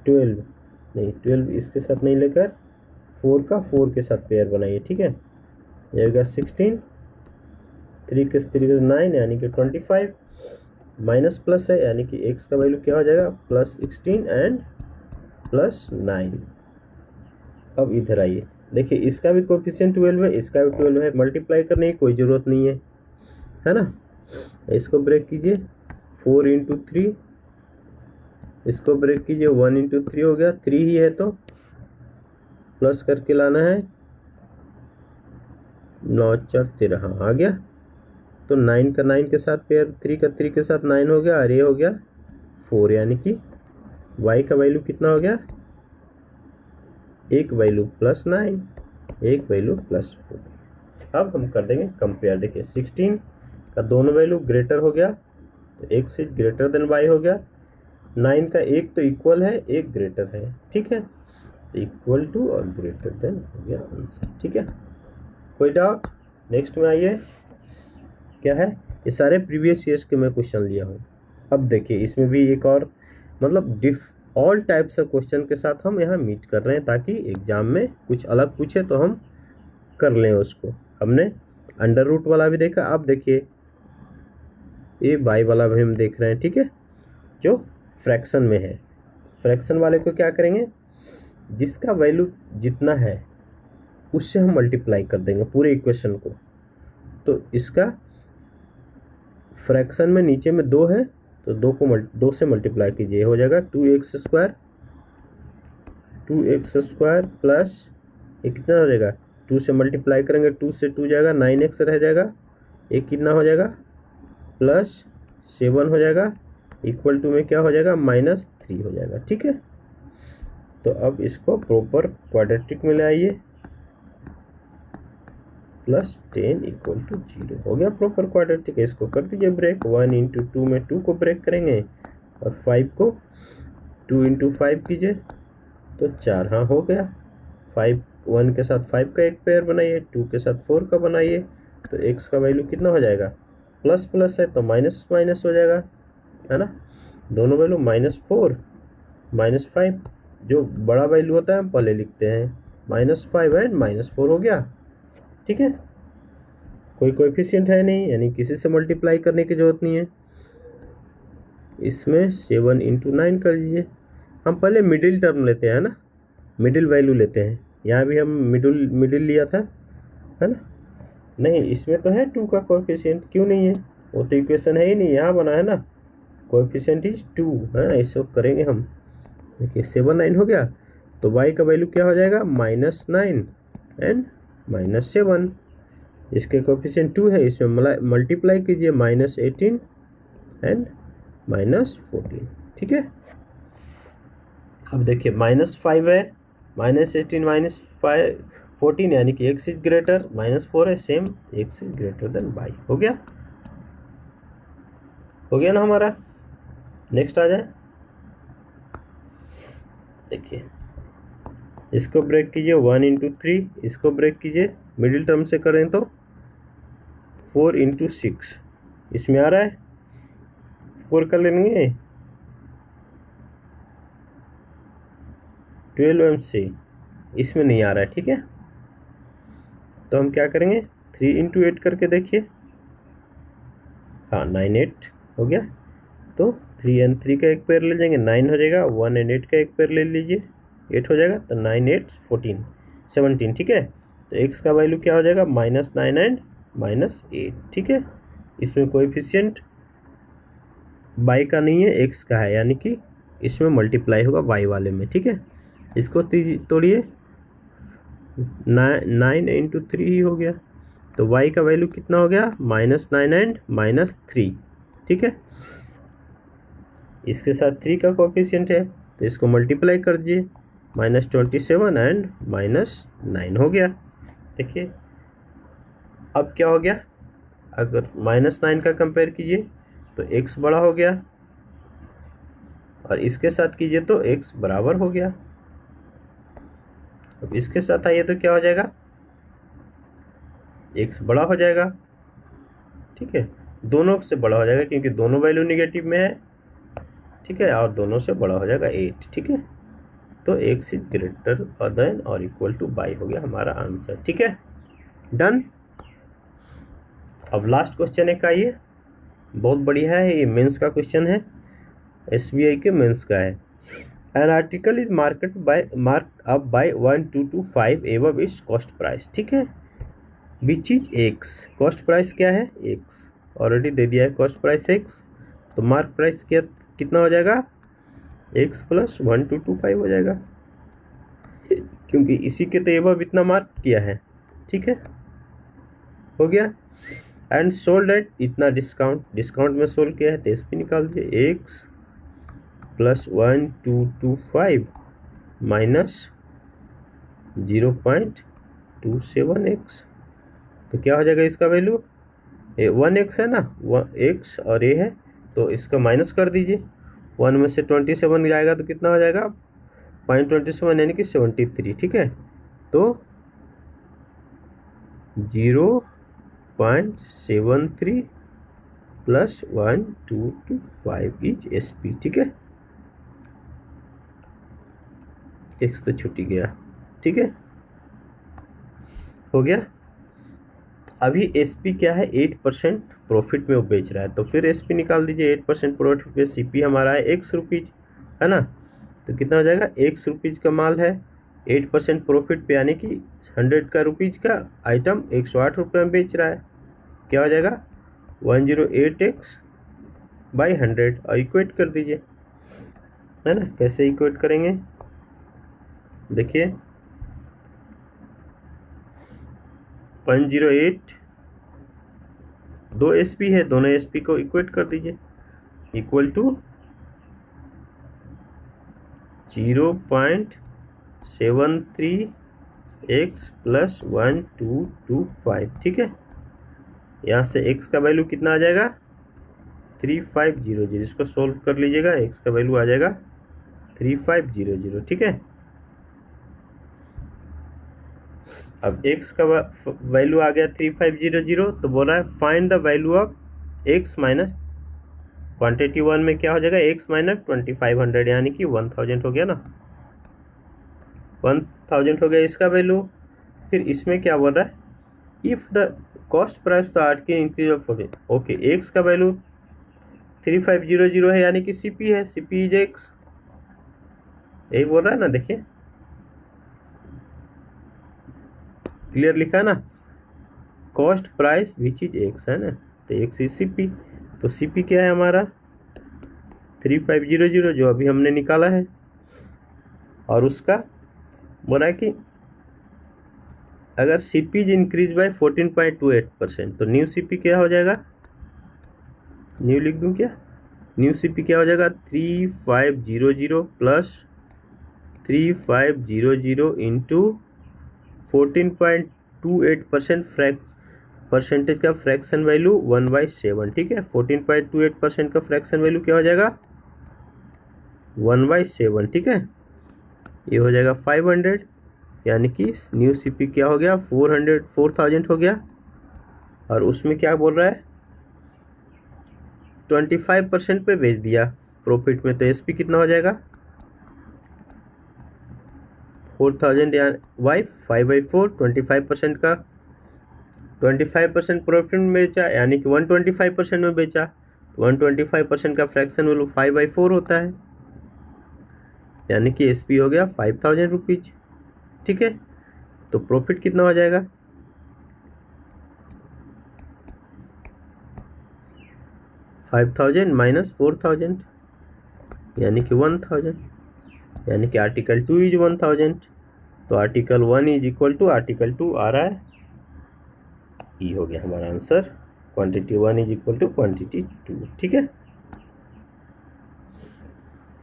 12 नहीं, 12 इसके साथ नहीं लेकर 4 का 4 के साथ पेयर बनाइए, ठीक है। ये हो गया 16, 3 के 9 यानी कि 25, माइनस प्लस है यानी कि x का वैल्यू क्या हो जाएगा +16 एंड +9। अब इधर आइए, देखिए इसका भी कोएफिशिएंट 12 है, इसका भी 12 है, मल्टीप्लाई करने की कोई ज़रूरत नहीं है ना। इसको ब्रेक कीजिए 4 × 3, इसको ब्रेक कीजिए 1 × 3 हो गया, 3 ही है तो प्लस करके लाना है, 9 4 13, हाँ आ गया। तो 9 का 9 के साथ पेयर, 3 का 3 के साथ 9 हो गया और ये हो गया 4, यानी कि y का वैल्यू कितना हो गया, एक वैल्यू +9, एक वैल्यू +4। अब हम कर देंगे कंपेयर, देखिए 16 का दोनों वैल्यू ग्रेटर हो गया तो x is greater than y हो गया, 9 का एक तो इक्वल है, एक ग्रेटर है, ठीक है। तो इक्वल टू और ग्रेटर देन हो गया आंसर, ठीक है। कोई डाउट? नेक्स्ट में आइए, क्या है, ये सारे प्रीवियस ईयर्स के मैं क्वेश्चन लिया हूँ। अब देखिए इसमें भी एक और मतलब ऑल टाइप्स ऑफ क्वेश्चन के साथ हम यहाँ मीट कर रहे हैं ताकि एग्जाम में कुछ अलग पूछे तो हम कर लें उसको। हमने अंडर रूट वाला भी देखा, अब देखिए ये बाई वाला भी हम देख रहे हैं, ठीक है, जो फ्रैक्शन में है। फ्रैक्शन वाले को क्या करेंगे, जिसका वैल्यू जितना है उससे हम मल्टीप्लाई कर देंगे पूरे इक्वेशन को। तो इसका फ्रैक्शन में नीचे में 2 है तो 2 से मल्टीप्लाई कीजिए, हो जाएगा 2x² प्लस ये कितना हो जाएगा, 2 से मल्टीप्लाई करेंगे 2 से 2 जाएगा, 9x रह जाएगा, एक कितना हो जाएगा +7 हो जाएगा, इक्वल टू में क्या हो जाएगा -3 हो जाएगा, ठीक है। तो अब इसको प्रॉपर क्वाड्रेटिक में ले आइए, +10 इक्वल टू 0 हो गया प्रॉपर क्वाड्रेटिक। इसको कर दीजिए ब्रेक, 1 × 2 में 2 को ब्रेक करेंगे और 5 को 2 × 5 कीजिए तो 4, हाँ हो गया। 5 1 के साथ 5 का एक पेयर बनाइए, 2 के साथ 4 का बनाइए, तो x का वैल्यू कितना हो जाएगा, प्लस प्लस है तो माइनस माइनस हो जाएगा, है ना। दोनों वैल्यू -4 -5, जो बड़ा वैल्यू होता है हम पहले लिखते हैं, -5 एंड -4 हो गया, ठीक है। कोई कोएफिशिएंट है नहीं, यानी किसी से मल्टीप्लाई करने की जरूरत नहीं है। इसमें 7 × 9 कर दीजिए। हम पहले मिडिल टर्म लेते हैं ना, मिडिल वैल्यू लेते हैं, यहाँ भी हम मिडिल लिया था, है ना। नहीं, इसमें तो है 2 का कोएफिशिएंट, क्यों नहीं है, वो तो इक्वेशन है ही नहीं, यहाँ बना है ना, कोएफिशिएंट इज 2 है, ऐसे करेंगे हम। देखिए 7 9 हो गया, तो y का वैल्यू क्या हो जाएगा, -9 एंड -7। इसके कोएफिशिएंट 2 है, इसमें मल्टीप्लाई कीजिए, -18 एंड -14। ठीक है। अब देखिए -5 है, -18 -14 यानी कि x इज ग्रेटर, -4 है same, x is greater than y। हो गया ना हमारा। नेक्स्ट आ जाए, देखिए इसको ब्रेक कीजिए, 1 × 3, इसको ब्रेक कीजिए, मिडिल टर्म से करें तो 4 × 6, इसमें आ रहा है 4 कर लेंगे, 12m से इसमें नहीं आ रहा है। ठीक है, तो हम क्या करेंगे, 3 × 8 करके देखिए, हाँ 9 8 हो गया। तो 3 और 3 का एक पेयर ले जाएंगे, 9 हो जाएगा, 1 और 8 का एक पेयर ले लीजिए, 8 हो जाएगा, तो 9 8 14 17। ठीक है, तो x का वैल्यू क्या हो जाएगा, -9 एंड -8। ठीक है, इसमें कोएफिशिएंट y का नहीं है, x का है, यानी कि इसमें मल्टीप्लाई होगा y वाले में। ठीक है, इसको तोड़िए, 9 × 3 ही हो गया, तो y का वैल्यू कितना हो गया, -9 एंड -3। ठीक है, इसके साथ 3 का कोएफिशिएंट है, तो इसको मल्टीप्लाई कर दीजिए, -27 एंड -9 हो गया। देखिए अब क्या हो गया, अगर -9 का कंपेयर कीजिए तो x बड़ा हो गया, और इसके साथ कीजिए तो x बराबर हो गया। अब इसके साथ आइए तो क्या हो जाएगा, x बड़ा हो जाएगा। ठीक है, दोनों से बड़ा हो जाएगा क्योंकि दोनों वैल्यू निगेटिव में है। ठीक है, और दोनों से बड़ा हो जाएगा 8। ठीक है, तो x is greater than or equal to y हो गया हमारा आंसर। ठीक है, डन। अब लास्ट क्वेश्चन एक आइए, बहुत बढ़िया है, ये मेंस का क्वेश्चन है, SBI के मेंस का है। An article is marked up by 1225 above it's cost price. ठीक है, which is x, cost price क्या है, x ऑलरेडी दे दिया है, कॉस्ट प्राइस x, तो मार्क प्राइस क्या कितना हो जाएगा, x + 1225 हो जाएगा, क्योंकि इसी के तो एबव इतना मार्क किया है। ठीक है, हो गया। एंड सोल्ड एट इतना डिस्काउंट में सोल्ड किया है, तो SP निकाल दीजिए, x + 1225 माइनस 0.27x, तो क्या हो जाएगा इसका वैल्यू, 1x है ना, 1x और a है, तो इसका माइनस कर दीजिए, 1 में से 27 जाएगा तो कितना हो जाएगा, 0.27 यानी कि 73। ठीक है, तो 0.73 + 1225 इज SP। ठीक है, x तो छूट गया। ठीक है, हो गया। अभी SP क्या है, 8% प्रॉफिट में वो बेच रहा है, तो फिर SP निकाल दीजिए, 8% प्रॉफिट पे CP हमारा है x रुपीज, है ना, तो कितना हो जाएगा, x रुपीज का माल है, 8% प्रॉफिट पे, यानी कि 100 का रुपीज का आइटम 108 रुपये में बेच रहा है, क्या हो जाएगा, 108x/100, और इक्वेट कर दीजिए, है ना। कैसे इक्वेट करेंगे, देखिए 108, 2 SP है, दोनों SP को इक्वेट कर दीजिए, इक्वल टू 0.73x + 1225। ठीक है, यहाँ से x का वैल्यू कितना आ जाएगा, 3500, इसको सोल्व कर लीजिएगा, x का वैल्यू आ जाएगा 3500। ठीक है, अब x का वैल्यू आ गया 3500, तो बोल रहा है find the value of x minus quantity 1 में क्या हो जाएगा, x - 2500, यानी कि 1000 हो गया ना, 1000 हो गया इसका वैल्यू। फिर इसमें क्या बोल रहा है, if the cost price the art के इंक्रीज ऑफ, ओके, x का वैल्यू 3500 है, यानी कि CP है, CP इज x, यही बोल रहा है ना। देखिए क्लियर लिखा है ना, cost price which is x, है ना, तो x इज CP, तो CP क्या है हमारा, 3500 जो अभी हमने निकाला है, और उसका बोला है कि अगर सीपी इंक्रीज बाय 14.28%, तो न्यू सीपी क्या हो जाएगा, न्यू लिख दूँ क्या, न्यू सीपी क्या हो जाएगा 3500 प्लस 3500 इंटू 14.28% परसेंटेज का फ्रैक्शन वैल्यू 1/7, ठीक है। 14.28% का फ्रैक्शन वैल्यू क्या हो जाएगा 1/7, ठीक है। ये हो जाएगा 500, यानी कि न्यू सीपी क्या हो गया 4000 हो गया। और उसमें क्या बोल रहा है 25% पे बेच दिया प्रॉफिट में, तो एसपी कितना हो जाएगा 4000 या वाई 5/4, 25% का 25% प्रॉफिट में बेचा, यानी कि 125% में बेचा, 125% का फ्रैक्शन वैल्यू 5/4 होता है, यानी कि एसपी हो गया 5000 रुपीज, ठीक है। तो प्रॉफिट कितना हो जाएगा 5000 माइनस 4000, यानी कि 1000, यानी कि आर्टिकल 2 इज 1000, तो article 1 is equal to article 2 आ रहा है, ये हो गया हमारा answer. Quantity 1 is equal to quantity 2, ठीक है।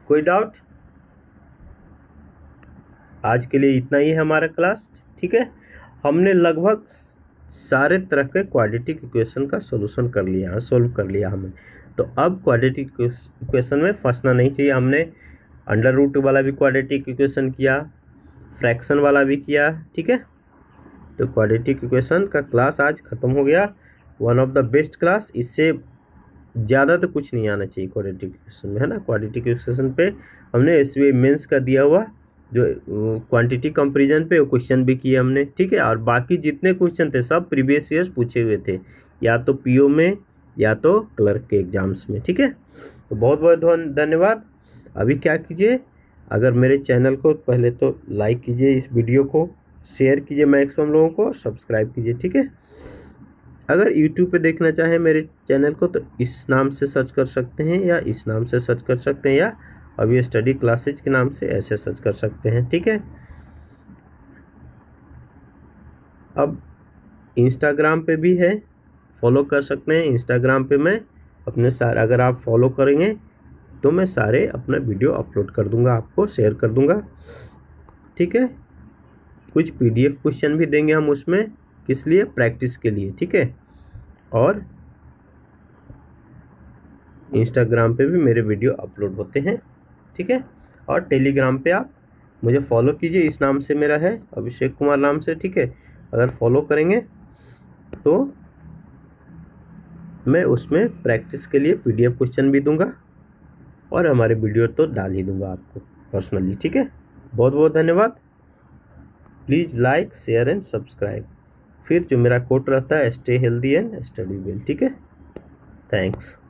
कोई डाउट? आज के लिए इतना ही है हमारा क्लास, ठीक है। हमने लगभग सारे तरह के क्वाड्रेटिक इक्वेशन का सॉल्यूशन कर लिया, सोल्व कर लिया हमें। तो अब क्वाड्रेटिक इक्वेशन में फंसना नहीं चाहिए। हमने अंडर रूट वाला भी क्वाड्रेटिक इक्वेशन किया, फ्रैक्शन वाला भी किया, ठीक है। तो क्वाड्रेटिक इक्वेशन का क्लास आज ख़त्म हो गया, one of the best class. इससे ज़्यादा तो कुछ नहीं आना चाहिए क्वाड्रेटिक इक्वेशन में, है ना। क्वाड्रेटिक इक्वेशन पे हमने एसबीआई मेंस का दिया हुआ जो क्वांटिटी कंपैरिजन पे क्वेश्चन भी किए हमने, ठीक है। और बाकी जितने क्वेश्चन थे सब प्रीवियस ईयर्स पूछे हुए थे, या तो पीओ में या तो क्लर्क के एग्जाम्स में, ठीक है। तो बहुत बहुत धन्यवाद। अभी क्या कीजिए, अगर मेरे चैनल को पहले तो लाइक कीजिए, इस वीडियो को शेयर कीजिए मैक्सिमम लोगों को, सब्सक्राइब कीजिए, ठीक है। अगर यूट्यूब पे देखना चाहें मेरे चैनल को तो इस नाम से सर्च कर सकते हैं, या इस नाम से सर्च कर सकते हैं, या अभी स्टडी क्लासेज के नाम से ऐसे सर्च कर सकते हैं, ठीक है। अब इंस्टाग्राम पे भी है, फॉलो कर सकते हैं। इंस्टाग्राम पे मैं अपने सारे, अगर आप फॉलो करेंगे तो मैं सारे अपना वीडियो अपलोड कर दूंगा, आपको शेयर कर दूंगा, ठीक है। कुछ पीडीएफ क्वेश्चन भी देंगे हम उसमें, किस लिए, प्रैक्टिस के लिए, ठीक है। और इंस्टाग्राम पे भी मेरे वीडियो अपलोड होते हैं, ठीक है। और टेलीग्राम पे आप मुझे फॉलो कीजिए, इस नाम से मेरा है, अभिषेक कुमार नाम से, ठीक है। अगर फॉलो करेंगे तो मैं उसमें प्रैक्टिस के लिए पीडीएफ क्वेश्चन भी दूंगा, और हमारे वीडियो तो डाल ही दूंगा आपको पर्सनली, ठीक है। बहुत बहुत धन्यवाद। Please like, share and subscribe. फिर जो मेरा कोड रहता है, stay healthy and study well, ठीक है। थैंक्स।